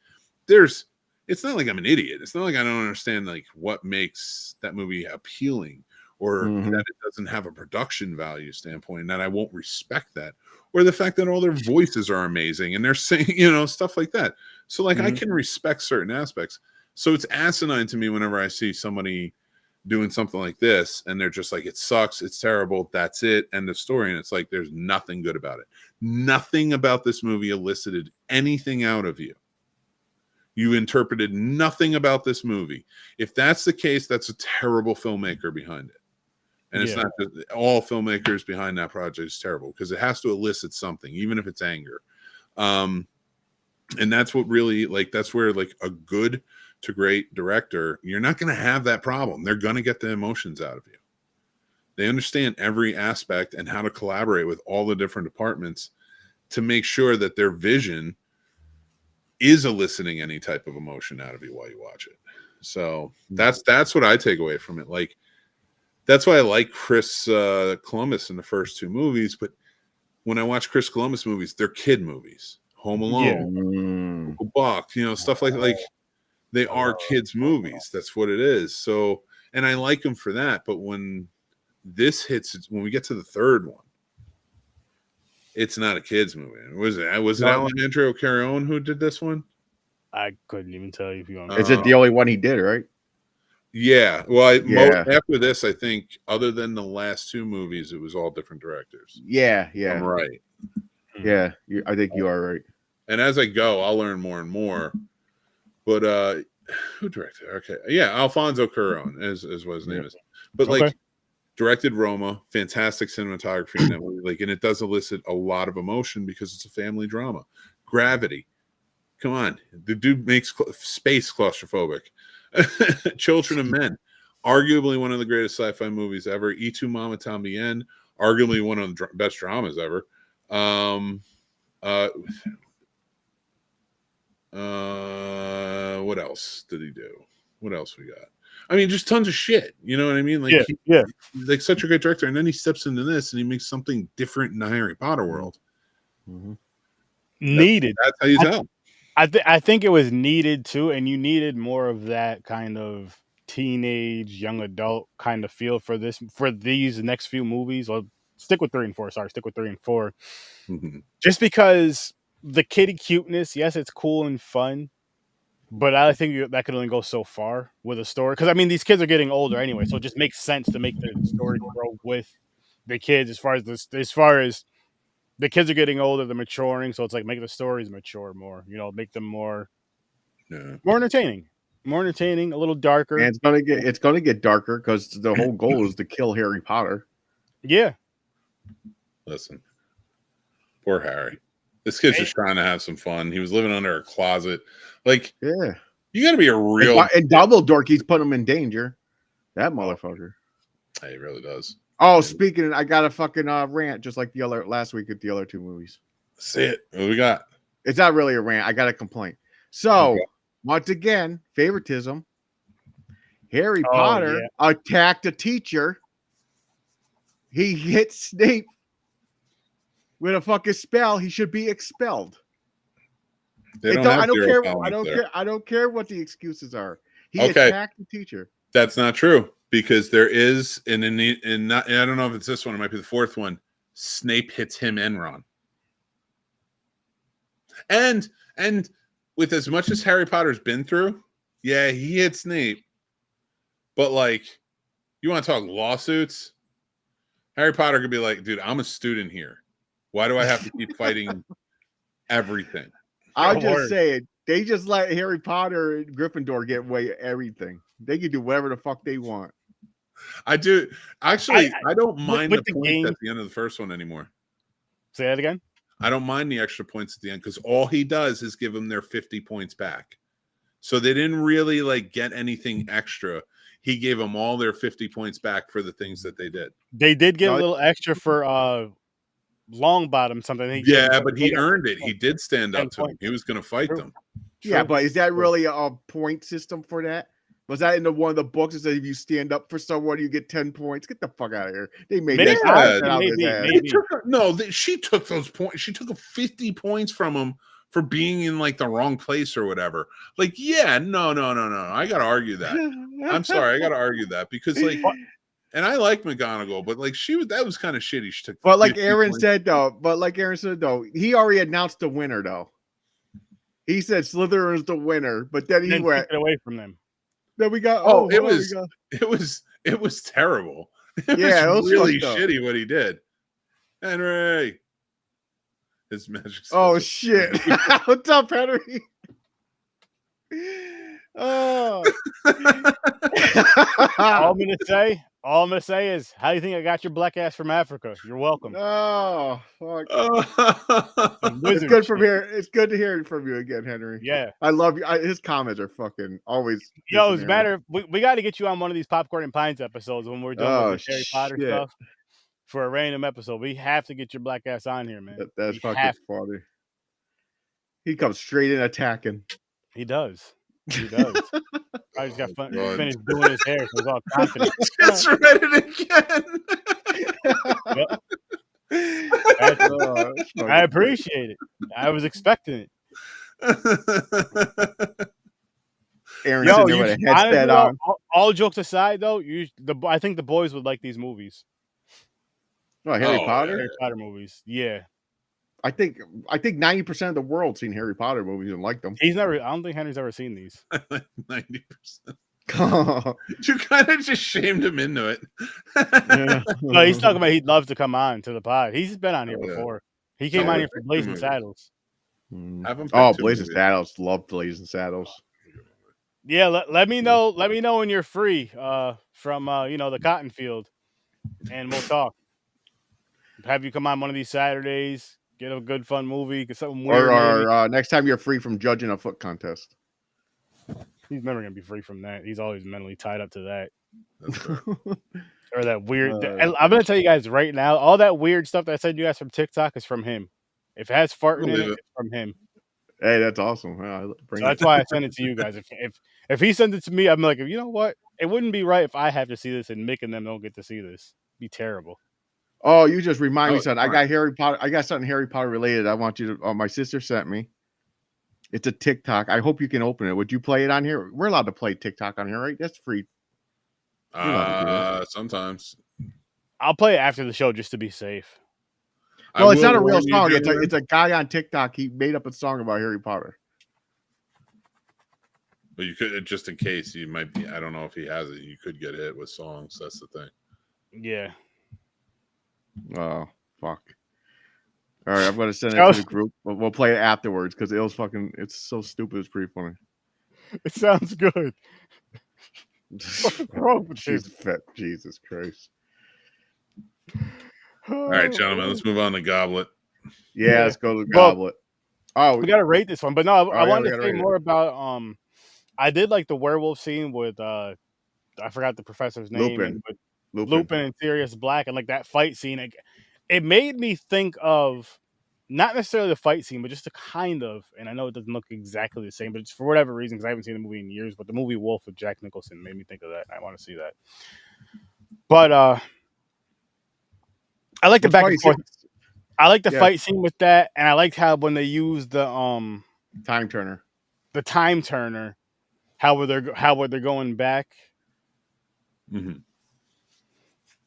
It's not like I'm an idiot. It's not like I don't understand like what makes that movie appealing or that it doesn't have a production value standpoint and that I won't respect that. Or the fact that all their voices are amazing and they're saying, you know, stuff like that. So like I can respect certain aspects. So it's asinine to me whenever I see somebody doing something like this and they're just like, it sucks, it's terrible, that's it, end of story. And it's like there's nothing good about it. Nothing about this movie elicited anything out of you. You interpreted nothing about this movie. If that's the case, that's a terrible filmmaker behind it. And it's not that all filmmakers behind that project is terrible because it has to elicit something, even if it's anger. And that's what really like, that's where like a good to great director, you're not going to have that problem. They're going to get the emotions out of you. They understand every aspect and how to collaborate with all the different departments to make sure that their vision is eliciting any type of emotion out of you while you watch it. So that's what I take away from it. Like, that's why I like Chris Columbus in the first two movies. But when I watch Chris Columbus movies, they're kid movies. Home Alone, Uncle Buck, you know, stuff like they are kids movies. That's what it is. So, and I like them for that. But when this hits, when we get to the third one, it's not a kids movie. Was it Alejandro Carrion who did this one? I couldn't even tell you if you want. Is it the only one he did, right? Yeah. Well, after this, I think other than the last two movies, it was all different directors. Yeah. I'm right. Yeah, I think you are right. And as I go, I'll learn more and more. But who directed? Okay, yeah, Alfonso Cuarón is what his name is. But like, directed Roma, fantastic cinematography in that movie. Like, and it does elicit a lot of emotion because it's a family drama. Gravity, come on, the dude makes space claustrophobic. Children of Men, arguably one of the greatest sci-fi movies ever. Y Tu Mama Tambien, arguably one of the best dramas ever. What else did he do? What else we got? I mean, just tons of shit. You know what I mean? Like, he's like such a great director, and then he steps into this and he makes something different in the Harry Potter world. Needed. That's how you tell. I think it was needed too, and you needed more of that kind of teenage, young adult kind of feel for these next few movies. Well, stick with 3 and 4. Sorry, stick with 3 and 4. Just because the kiddie cuteness, yes, it's cool and fun, but I think that could only go so far with a story. Because I mean, these kids are getting older anyway, so it just makes sense to make the story grow with the kids. As far as the kids are getting older, they're maturing, so it's like make the stories mature more. You know, make them more entertaining, a little darker. And it's gonna get darker because the whole goal is to kill Harry Potter. Yeah. Listen, poor Harry. This kid's just trying to have some fun. He was living under a closet. Like, you got to be a real. And Dumbledore keeps putting him in danger. That motherfucker. Hey, he really does. Oh, speaking, I got a fucking rant just like the other last week at the other two movies. See it. What we got? It's not really a rant. I got a complaint. So, once again, favoritism. Harry Potter attacked a teacher. He hit Snape with a fucking spell. He should be expelled. I don't care what the excuses are. He attacked the teacher. That's not true because there is I don't know if it's this one. It might be the fourth one. Snape hits him and Ron. And with as much as Harry Potter's been through, yeah, he hit Snape. But like, you want to talk lawsuits? Harry Potter could be like, dude, I'm a student here. Why do I have to keep fighting everything? I'll just say it. They just let Harry Potter and Gryffindor get away with everything. They can do whatever the fuck they want. I do. Actually, I don't mind the points at the end of the first one anymore. Say that again? I don't mind the extra points at the end because all he does is give them their 50 points back. So they didn't really like get anything extra. He gave them all their 50 points back for the things that they did. They did get a little extra for Longbottom something. Yeah, but he earned it. He did stand up to them. He was going to fight them. Yeah, but is that really a point system for that? Was that in one of the books that said if you stand up for someone, you get 10 points? Get the fuck out of here. They made that. She took those points. She took 50 points from him for being in like the wrong place or whatever. Like, yeah, no. I got to argue that. I'm sorry. I got to argue that because like, and I like McGonagall, but like that was kind of shitty. She took but like Aaron said though, he already announced the winner though. He said Slytherin is the winner, but then he went away from them. Then we got it was terrible. It was really shitty what he did. Henry, his magic. Oh shit! What's up, Henry? Oh. All I'm gonna say is, how do you think I got your black ass from Africa? You're welcome. Oh, fuck. It's good from here. It's good to hear from you again, Henry. Yeah, I love you. His comments are fucking always. Yo, it's matter. We got to get you on one of these Popcorn and Pints episodes when we're doing the Harry Potter stuff for a random episode. We have to get your black ass on here, man. That's fucking funny. He comes straight in attacking. He does. He does. I just got finished doing his hair, so he's all confident. Just read it again. I appreciate it. I was expecting it. Aaron sitting there with a headset on. All jokes aside, though, I think the boys would like these movies. Oh, Harry Potter? Harry Potter movies, yeah. I think 90% of the world's seen Harry Potter movies and liked them. I don't think Henry's ever seen these. 90%. You kind of just shamed him into it. Yeah. No, he's talking about he'd love to come on to the pod. He's been on here before. He came on here for Blazing Saddles. Blazing Saddles. Love Blazing Saddles. Yeah, let me know. Let me know when you're free from the cotton field, and we'll talk. Have you come on one of these Saturdays? Get a good fun movie. Get something weird. Or next time you're free from judging a foot contest. He's never gonna be free from that. He's always mentally tied up to that. Or that weird. I'm gonna tell you guys right now. All that weird stuff that I said you guys from TikTok is from him. If it has farting in it, it's from him. Hey, that's awesome. That's why I send it to you guys. If he sends it to me, I'm like, you know what? It wouldn't be right if I have to see this and Mick and them don't get to see this. It'd be terrible. Oh, you just remind me something. I got Harry Potter. I got something Harry Potter related. I want you to. My sister sent me. It's a TikTok. I hope you can open it. Would you play it on here? We're allowed to play TikTok on here, right? That's free. Sometimes. I'll play it after the show just to be safe. Well, it's not a real song. It's a guy on TikTok. He made up a song about Harry Potter. But you could, just in case, you might be. I don't know if he has it. You could get hit with songs. That's the thing. Yeah. Oh, fuck. All right, I'm going to send it to the group. We'll play it afterwards because it's so stupid. It's pretty funny. It sounds good. What's wrong with you? Jesus Christ. All right, gentlemen, let's move on to Goblet. Yeah, let's go to the Goblet. We got to rate this one. But no, I wanted to say more about... I did like the werewolf scene with... I forgot the professor's name. Lupin and Sirius Black, and like that fight scene, it made me think of not necessarily the fight scene, but just a kind of, and I know it doesn't look exactly the same, but it's for whatever reason, because I haven't seen the movie in years, but the movie Wolf with Jack Nicholson made me think of that. I want to see that. But I like the back and forth. I like the fight scene with that, and I liked how when they used the time turner, how were they going back. Mm-hmm.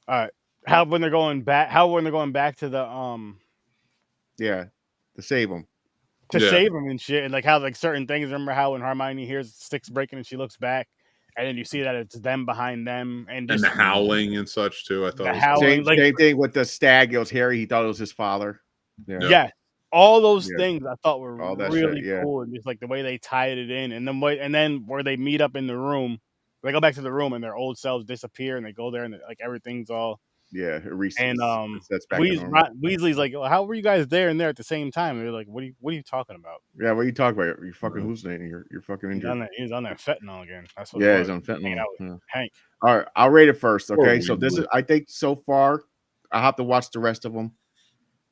All right. How when they're going back to the to save them. Save them and shit. And like how like certain things, remember how when Hermione hears sticks breaking and she looks back and then you see that it's them behind them and the howling and such too. I thought same thing with the stag. It was Harry, he thought it was his father. Yeah. All those things I thought were really cool, and just like the way they tied it in, and then where they meet up in the room. They go back to the room and their old selves disappear, and they go there and like everything's all Yeah, And that's back to normal. Weasley's like, well, how were you guys there and there at the same time? And they're like, what are you talking about? Yeah, what are you talking about? You're fucking hallucinating. You're fucking injured. He's on that fentanyl again. That's what Yeah, it was. he's on fentanyl. Yeah. Hank. All right, I'll rate it first. Poor Okay, so this is, Weasley. I think so far, I'll have to watch the rest of them.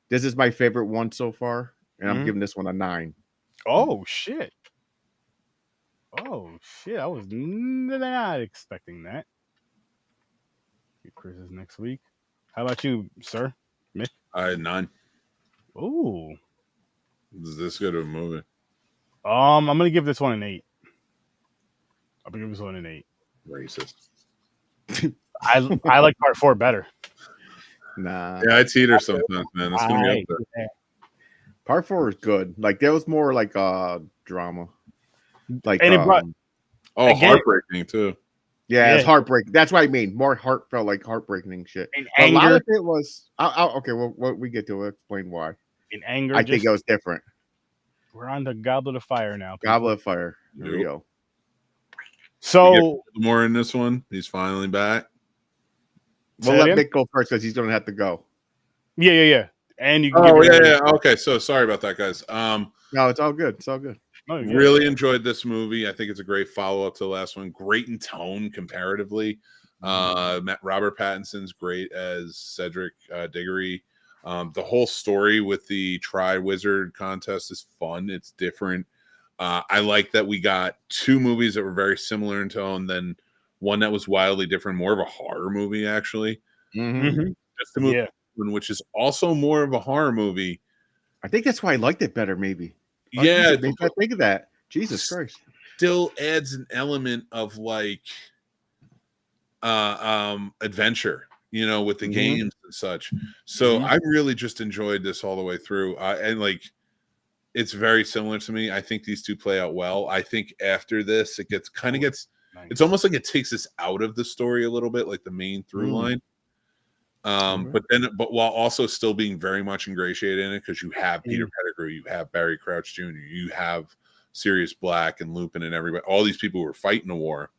This is my favorite one so far, and I'm giving this one a 9. Oh shit! I was not expecting that. Chris is next week. How about you, sir? Mick? I had 9. Ooh. Is this good of a movie? I'm gonna give this one an 8. I'm gonna give this one an 8. Racist. I like part 4 better. Nah. Yeah, I teeter sometimes, man. It's gonna be up there. Part 4 is good. Like there was more like drama. Like and it brought heartbreaking too. Yeah, it's heartbreaking. That's what I mean. More heartfelt, like heartbreaking shit. A lot of it was okay. Well, we get to explain why. In anger, I think it was different. We're on the Goblet of Fire now. People. Goblet of Fire. There we go. So more in this one. He's finally back. We'll let Mick go first because he's gonna have to go. Yeah. And you. Yeah. Okay. So sorry about that, guys. No, it's all good. It's all good. Really enjoyed this movie. I think it's a great follow-up to the last one. Great in tone comparatively. Robert Pattinson's great as Cedric Diggory. The whole story with the Triwizard contest is fun. It's different. I like that we got 2 movies that were very similar in tone, then one that was wildly different, more of a horror movie, actually. Just the movie, which is also more of a horror movie. I think that's why I liked it better, maybe. Yeah, I think of that. Jesus Christ. Still adds an element of like adventure, with the games and such. So I really just enjoyed this all the way through. And like it's very similar to me. I think these 2 play out well. I think after this it gets it's almost like it takes us out of the story a little bit, like the main through line. But while also still being very much ingratiated in it, because you have Peter Pettigrew, you have Barry Crouch Jr., you have Sirius Black and Lupin and everybody, all these people who were fighting the war.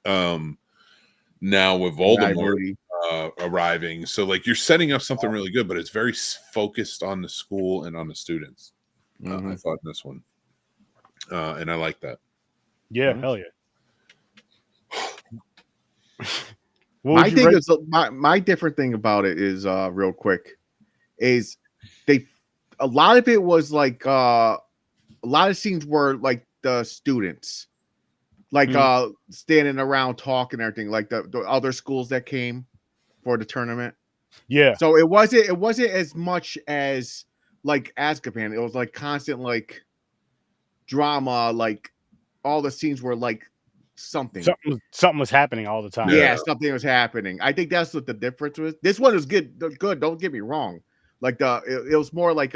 Now with Voldemort arriving, so like you're setting up something really good, but it's very focused on the school and on the students. I thought in this one, and I like that. Yeah, hell yeah. My thing is my different thing about it is real quick is a lot of it was like a lot of scenes were like the students like standing around talking and everything, like the other schools that came for the tournament. Yeah. So it wasn't as much as like Azkaban. It was like constant like drama, like all the scenes were like something was happening all the time. Yeah, something was happening. I think that's what the difference was. This one is good. Don't get me wrong. Like it was more like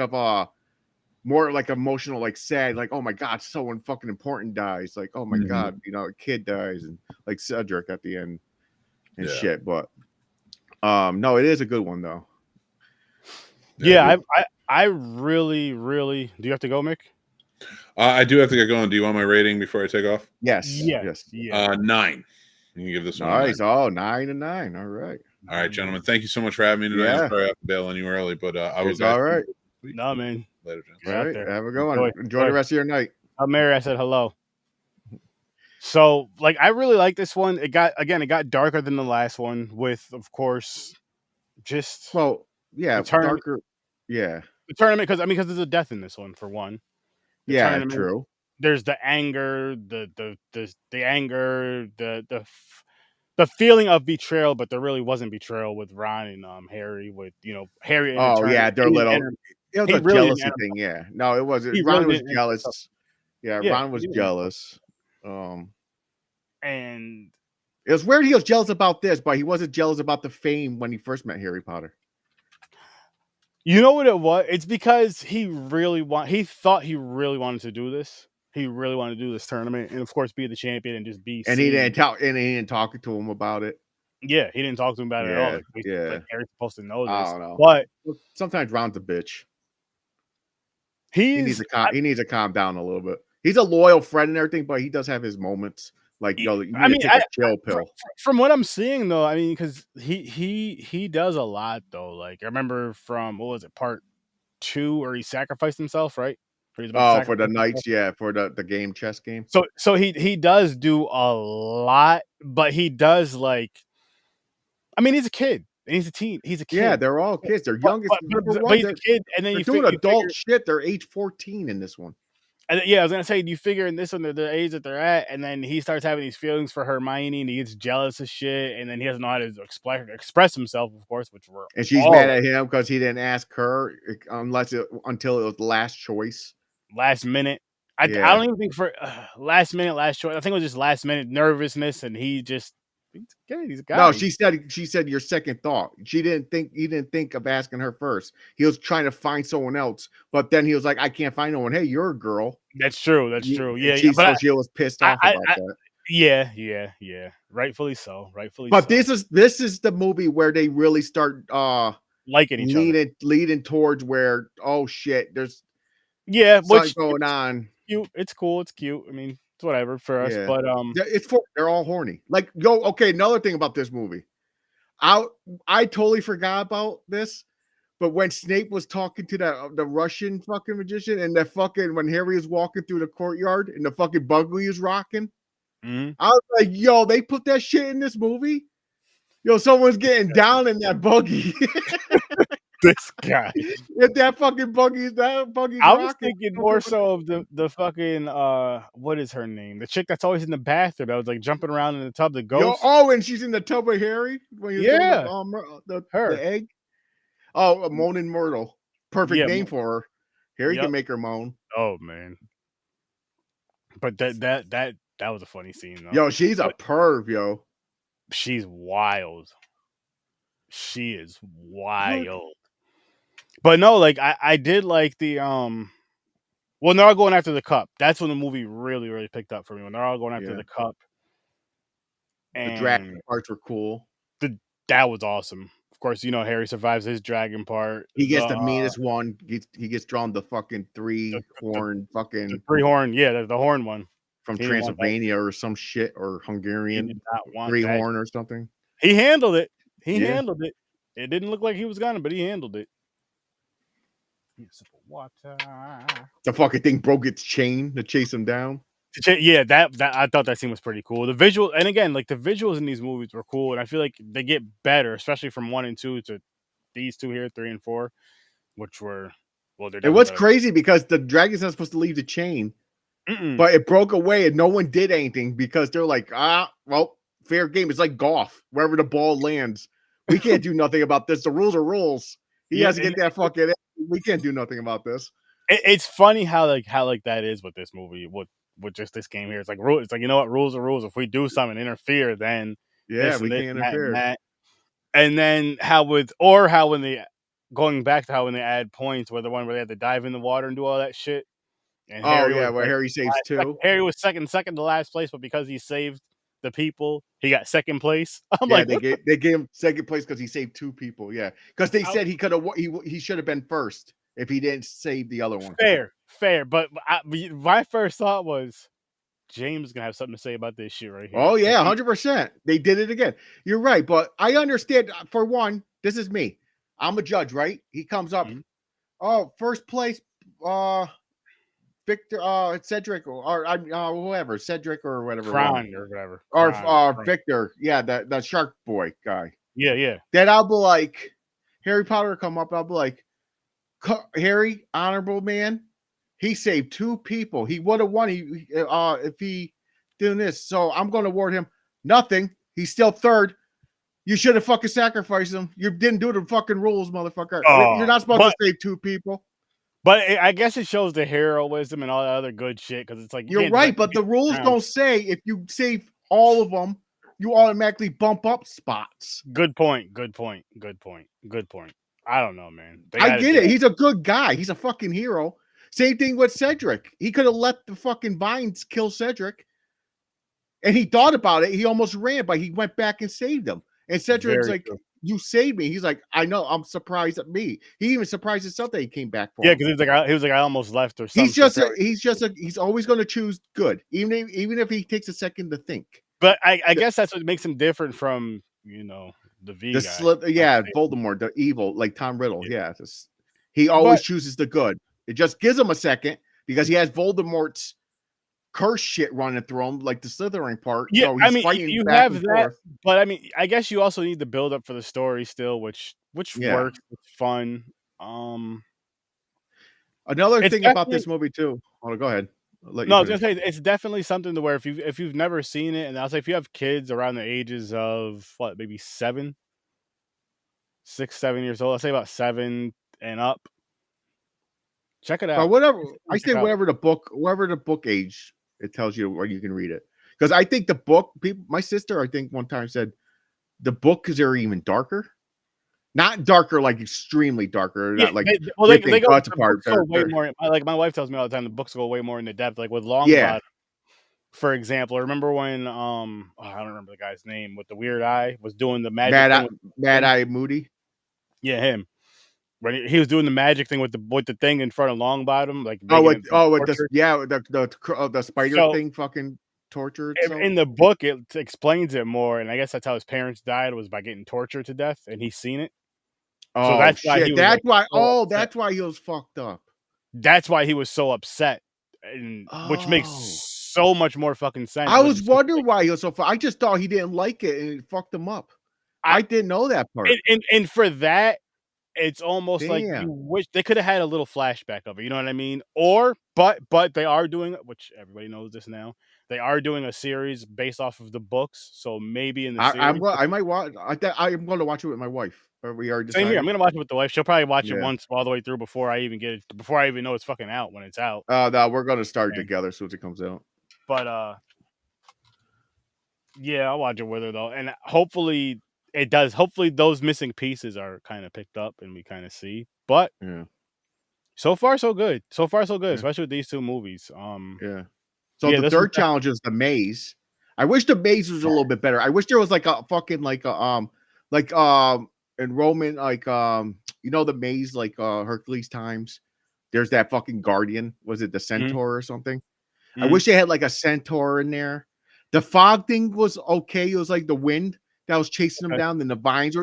more like emotional, like sad, like oh my god, someone fucking important dies. Like oh my god, a kid dies, and like Cedric at the end and shit. But no, it is a good one though. Yeah, I really. Do you have to go, Mick? I do have to get going. Do you want my rating before I take off? Yes. 9. You can give this one. Nice. 9 and 9. All right. All right, gentlemen. Thank you so much for having me tonight. Yeah. I'm sorry I have to bail on you early, but I was all right. No, man. Later, gentlemen. All right. Have a good one. Enjoy the rest of your night. Mary, I said hello. So, like, I really like this one. It got darker than the last one, with, of course, just darker. Yeah. The tournament, because there's a death in this one for one. True. There's the anger, the anger, the feeling of betrayal, but there really wasn't betrayal with Ron and Harry. With Harry. Oh yeah, they're little. It was a jealousy thing. Yeah, no, it wasn't. Ron was jealous. Yeah, Ron was jealous. And it was weird. He was jealous about this, but he wasn't jealous about the fame when he first met Harry Potter. You know what it was? It's because he thought he really wanted to do this. He really wanted to do this tournament, and of course, be the champion and just be. And he didn't talk to him about it. Yeah, he didn't talk to him about it at all. Like Harry's supposed to know this. I don't know. But sometimes Ron's a bitch. He needs to calm down a little bit. He's a loyal friend and everything, but he does have his moments Like, yo, you I need mean, to take a chill pill. from what I'm seeing though, I mean, because he does a lot though. Like I remember from what was it, part 2, where he sacrificed himself, right? Where he's about to Oh, for the sacrifice himself. knights, yeah, for the game, chess game. So he does do a lot, but he does like. I mean, he's a kid. And he's a teen. He's a Yeah, kid. they're all kids. They're youngest. Number But one, he's a kid, and then they're you doing you adult figure. shit. They're age 14 in this one. And yeah, I was gonna say, you figure in this one the age that they're at, and then he starts having these feelings for Hermione, and he gets jealous of shit, and then he doesn't know how to express himself, of course, which we're And she's all mad at him because he didn't ask her until it was the last choice. last minute. I Yeah. don't even think for last minute, last choice. I think it was just last minute nervousness, and he's a guy. No, she said your second thought. He didn't think of asking her first. He was trying to find someone else, but then he was like, I can't find no one. Hey, you're a girl. That's true. That's true. Yeah, She but was pissed off about that. yeah. Rightfully so. But this is the movie where they really start liking each other, leading towards where, oh shit, there's which going on. Cute. It's cool. It's cute. I mean, it's whatever for us. Yeah. But they're all horny. Like, okay, another thing about this movie. I totally forgot about this, but when Snape was talking to the Russian fucking magician, and when Harry was walking through the courtyard and the fucking buggy was rocking, I was like, yo, they put that shit in this movie? Yo, someone's getting down in that buggy. This guy. If that buggy's I was thinking more so of the fucking what is her name? The chick that's always in the bathroom that was like jumping around in the tub, the ghost. And she's in the tub with Harry when you're the egg. Oh, Moaning Myrtle. Perfect name for her. Harry can make her moan. Oh man. But that was a funny scene though. Yo, she's a perv, yo. She's wild. She is wild. But no, like I did like the when they're all going after the cup. That's when the movie really, really picked up for me. When they're all going after the cup. And the dragon parts were cool. That was awesome. Of course, Harry survives his dragon part. He gets the meanest one. He gets drawn the fucking three-horn fucking... The three-horn, yeah, the horn one. From Transylvania or some shit, or Hungarian. He did not want three-horn or something. He handled it. Handled it. It didn't look like he was gonna, but he handled it. Water. The fucking thing broke its chain to chase him down. Yeah, that I thought that scene was pretty cool. The visual, and again, like the visuals in these movies were cool, and I feel like they get better, especially from 1 and 2 to these two here, 3 and 4, which were it was crazy because the dragon's not supposed to leave the chain, but it broke away and no one did anything because they're like, well, fair game. It's like golf, wherever the ball lands. We can't do nothing about this. The rules are rules. He has to get that fucking. We can't do nothing about this. It's funny how that is with this movie. With just this game here, it's like rules. It's like, you know what, rules are rules. If we do something interfere, then we can't interfere. And then when they going back to how when they add points, where the one where they had to dive in the water and do all that shit. And where Harry saves 2. Harry was second to last place, but because he saved the people, he got second place. They gave him second place because he saved 2 people. Yeah, because they said he could have. He should have been first if he didn't save the other one. Fair. But my first thought was James is gonna have something to say about this shit right here. Oh yeah, 100%. They did it again. You're right, but I understand. For one, this is me. I'm a judge, right? He comes up. Oh, first place. Victor, Cedric, or whoever, Cedric or whatever, Kron or whatever, or Victor, the shark boy guy. Yeah. Then I'll be like, Harry Potter come up. I'll be like, Harry, honorable man. He saved 2 people. He would have won. If he doing this. So I'm going to award him nothing. He's still third. You should have fucking sacrificed him. You didn't do the fucking rules, motherfucker. You're not supposed to save 2 people. But I guess it shows the heroism and all that other good shit, because it's like you're right, but the rules don't say if you save all of them, you automatically bump up spots. Good point. I don't know, man. I get it. He's a good guy. He's a fucking hero. Same thing with Cedric. He could have let the fucking vines kill Cedric, and he thought about it. He almost ran, but he went back and saved him. And Cedric's you saved me. He's like, I know. I'm surprised at me. He even surprised himself that he came back for Yeah, him. because he was like, I almost left or something. He's always going to choose good, even if he takes a second to think. But I guess that's what makes him different from, the V guy. Voldemort, the evil, like Tom Riddle. Yeah, he always chooses the good. It just gives him a second because he has Voldemort's curse shit running through him, like the Slytherin part. Yeah, so he's fighting you back have and that, forth. but I mean, I guess you also need the build up for the story still, which works. It's fun. Another thing about this movie too. Oh, go ahead. No, I was gonna say it's definitely something to where if you've never seen it, and I'll say if you have kids around the ages of maybe 6, 7 years old, I'll say about 7 and up. Check it out. Whatever the book age, it tells you where you can read it. Because I think the book, my sister, I think one time said the book is even darker. Not darker, like extremely darker. Not like they go apart. Way more. Like my wife tells me all the time, the books go way more into depth. Like with Longbottom, for example. Remember when I don't remember the guy's name with the weird eye was doing the magic. Mad Eye Moody. Yeah, him. When he was doing the magic thing with the thing in front of Longbottom, like the spider thing, fucking tortured. In the book, it explains it more, and I guess that's how his parents died was by getting tortured to death, and he's seen it. Oh, so that's shit. That's why he was fucked up. That's why he was so upset, which makes so much more fucking sense. I was wondering why he was so. I just thought he didn't like it, and it fucked him up. I didn't know that part. And for that, it's almost like you wish they could have had a little flashback of it. You know what I mean? But they are doing, which everybody knows this now. They are doing a series based off of the books, so maybe in the series, I might watch. I'm going to watch it with my wife. We already decided. Same here. I'm going to watch it with the wife. She'll probably watch it once all the way through before I even know it's fucking out when it's out. No, we're going to start together as soon as it comes out. But yeah, I'll watch it with her though, and hopefully it does. Hopefully those missing pieces are kind of picked up and we kind of see. But so far so good. Especially with these two movies. So the third challenge is the maze. I wish the maze was a little bit better. I wish there was like a fucking in Roman, the maze, like Hercules times. There's that fucking guardian. Was it the centaur or something? I wish they had like a centaur in there. The fog thing was okay. It was like the wind that was chasing them down. Then the vines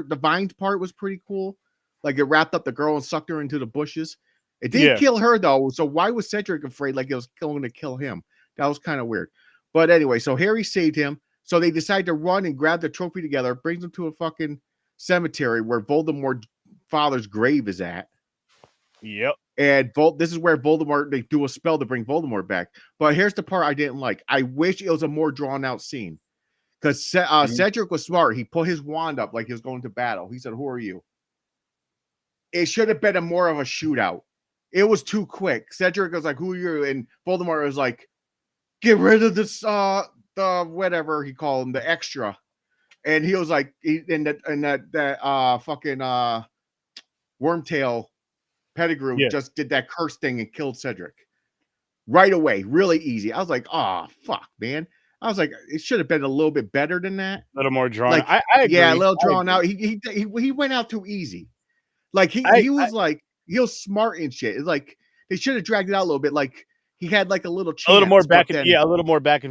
part was pretty cool. Like it wrapped up the girl and sucked her into the bushes. It didn't kill her though. So why was Cedric afraid like it was going to kill him? That was kind of weird. But anyway, so Harry saved him. So they decide to run and grab the trophy together, brings them to a fucking cemetery where Voldemort's father's grave is at. Yep. And this is where they do a spell to bring Voldemort back. But here's the part I didn't like. I wish it was a more drawn out scene. Because Cedric was smart. He put his wand up like he was going to battle. He said, "Who are you?" It should have been more of a shootout. It was too quick. Cedric was like, "Who are you?" And Voldemort was like, "Get rid of this, the whatever he called him, the extra." And he was like, that fucking Wormtail Pettigrew just did that curse thing and killed Cedric right away, really easy. I was like, "Oh fuck, man." I was like, it should have been a little bit better than that. A little more drawn. Like, I agree. Yeah, a little drawn out. He went out too easy. Like he was smart and shit. It's like they should have dragged it out a little bit. Like he had like a little chance. A little more back and forth. Yeah, a little more back. I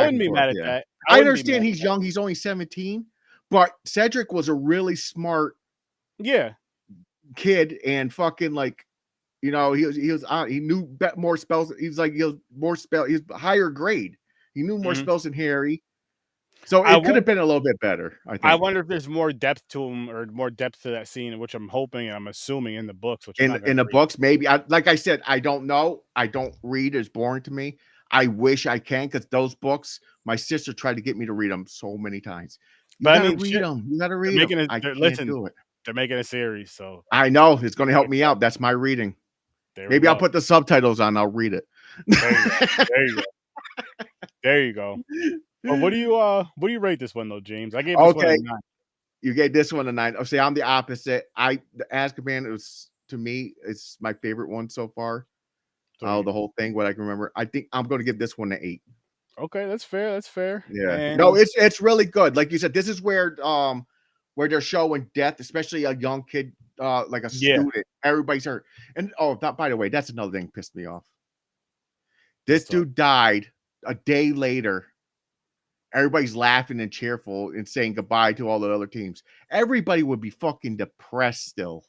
wouldn't be mad at that. I understand he's young. He's only 17, but Cedric was a really smart kid and fucking like, he knew more spells. He was higher grade. He knew more spells than Harry. So it could have been a little bit better, I think. I wonder if there's more depth to him or more depth to that scene, which I'm hoping and I'm assuming in the books. Which in the books, maybe. Like I said, I don't know. I don't read. It's boring to me. I wish I can, because those books, my sister tried to get me to read them so many times. You gotta read them. You gotta read them. I can't do it. They're making a series, so I know it's going to help me out. That's my reading. Maybe I'll put the subtitles on. I'll read it. There you go. Well, what do you rate this one though, James? I gave this one a 9. You gave this one a 9. Oh, see, I'm the opposite. The Azkaban, to me, it's my favorite one so far. The whole thing, what I can remember. I think I'm going to give this one an 8. Okay, that's fair. Yeah. No, it's really good. Like you said, this is where where they're showing death, especially a young kid, like a Yeah. student. Everybody's hurt. And by the way, that's another thing pissed me off. This What's up? dude died a day later. Everybody's laughing and cheerful and saying goodbye to all the other teams. Everybody would be fucking depressed still.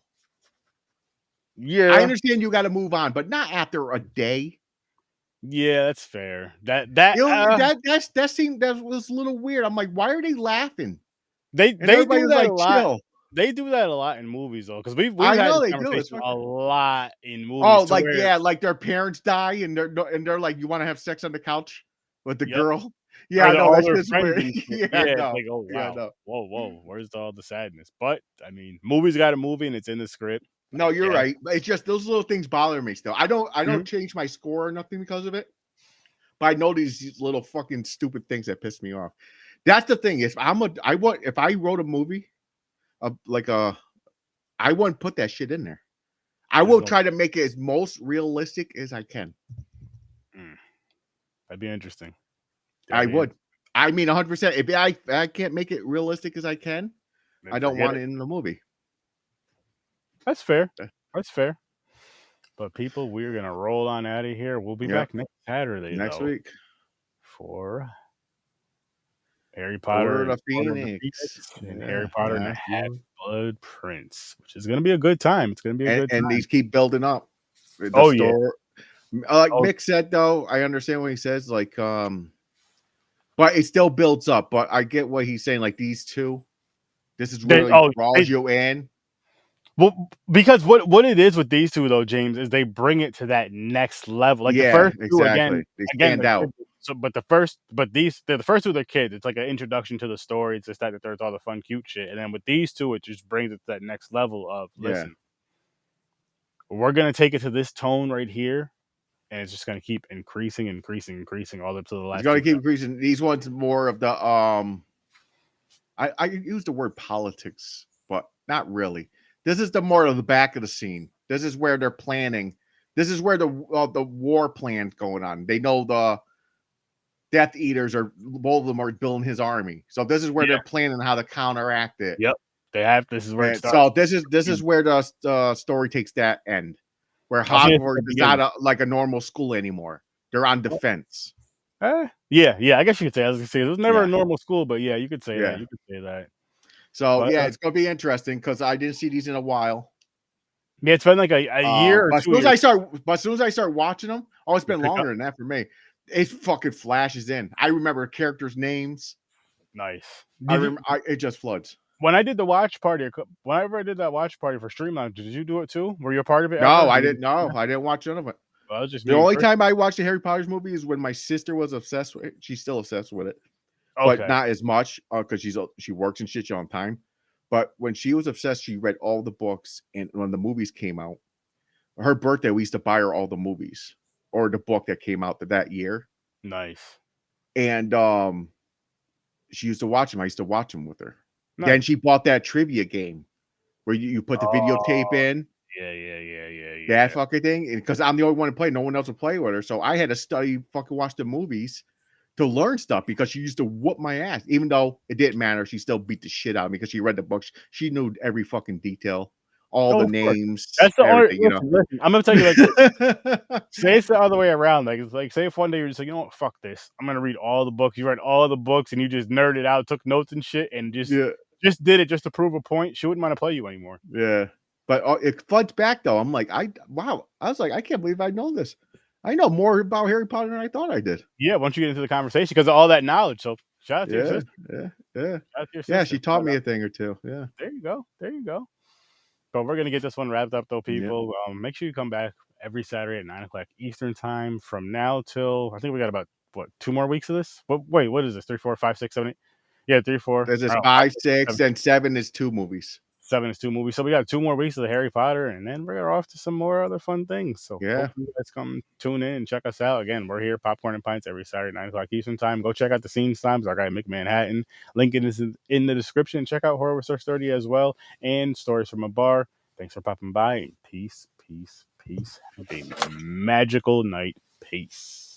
Yeah. I understand you got to move on, but not after a day. Yeah, that's fair. That was a little weird. I'm like, why are they laughing? they And everybody do was that like, a lot. chill. They do that a lot in movies though, because we've I had know this they do. conversation a lot in movies. Oh, to like where, yeah, like their parents die and they're like, you want to have sex on the couch with the Yep. girl? Yeah, or I know all that's their just friends weird. and shit. Yeah, It's no. like, oh Yeah, wow, no. whoa, where's all the sadness? But I mean, movies got a movie and it's in the script. No, you're right. It's just those little things bother me still. I don't Mhm. change my score or nothing because of it. But I know these little fucking stupid things that piss me off. That's the thing. If I wrote a movie I wouldn't put that shit in there. I will try to make it as most realistic as I can. That'd be interesting. I would. I mean, 100%. If I can't make it realistic as I can, I don't want it in the movie. That's fair. That's fair. But people, we're gonna roll on out of here. We'll be back next Saturday, next week, for Harry Potter Order and of the Phoenix, and Harry Potter and the Half-Blood Prince, which is gonna be a good time. It's gonna be a good time. And these keep building up. The store. Like Mick said, though, I understand what he says. Like, but it still builds up. But I get what he's saying. Like these two, this is really draws you in. Well, because what it is with these two though, James, is they bring it to that next level. Like the first two, again, they stand out. So, but the first two, they're kids. It's like an introduction to the story. It's just that there's all the fun, cute shit, and then with these two, it just brings it to that next level of listen. We're gonna take it to this tone right here, and it's just gonna keep increasing all the way up to the last. It's gonna keep increasing. These ones more of the I use the word politics, but not really. This is the more of the back of the scene. This is where they're planning. This is where the war plan's going on. They know the Death Eaters are Voldemort building his army. So this is where they're planning how to counteract it. Yep, they have. This is where it starts. So this is where the story takes that end, where Hogwarts is not like a normal school anymore. They're on defense. Yeah. I guess you could say. I was gonna say it was never a normal school, but yeah, you could say that. You could say that. So it's gonna be interesting because I didn't see these in a while. Yeah, it's been like a year or but 2 years. As soon as I start watching them, it's been longer than that for me. It fucking flashes in. I remember characters' names. Nice. It just floods. When I did the watch party, whenever I did that watch party for Streamline, did you do it too? Were you a part of it? No, I didn't. No, I didn't watch none of it. Well, just the only time I watched the Harry Potter movie is when my sister was obsessed with it. She's still obsessed with it, but not as much because she works and shit on time. But when she was obsessed, she read all the books, and when the movies came out, her birthday, we used to buy her all the movies or the book that came out that year. Nice. And she used to watch them. I used to watch them with her. Nice. Then she bought that trivia game where you put the videotape in. Yeah. That fucking thing. Because I'm the only one to play. No one else would play with her. So I had to fucking watch the movies to learn stuff because she used to whoop my ass. Even though it didn't matter, she still beat the shit out of me because she read the books. She knew every fucking detail, all the names. That's the only. Listen, I'm gonna tell you like, say it's the other way around. Like it's like, say if one day you're just like, you know what, fuck this. I'm gonna read all the books. You read all the books and you just nerded out, took notes and shit, and just did it just to prove a point. She wouldn't want to play you anymore. Yeah, but it floods back though. I'm like, I was like, I can't believe I know this. I know more about Harry Potter than I thought I did. Yeah, once you get into the conversation because of all that knowledge. So shout out to your sister. Yeah. She taught me a thing or two. Yeah. There you go. But we're gonna get this one wrapped up though, people. Yep. Make sure you come back every Saturday at 9:00 Eastern time from now till I think we got about 2 more weeks of this. Wait, what is this? 3, 4, 5, 6, 7, 8. Yeah, 3, 4. This is 5, 6, and 7 is 2 movies. 7 is 2 movies. So we got 2 more weeks of the Harry Potter, and then we're off to some more other fun things. So hopefully you guys come tune in and check us out. Again, we're here, Popcorn and Pints, every Saturday, 9:00 Eastern time. Go check out the scenes times. Our guy Mick Manhattan. Link is in the description. Check out Horror Research 30 as well, and Stories from a Bar. Thanks for popping by, and peace. Have a magical night. Peace.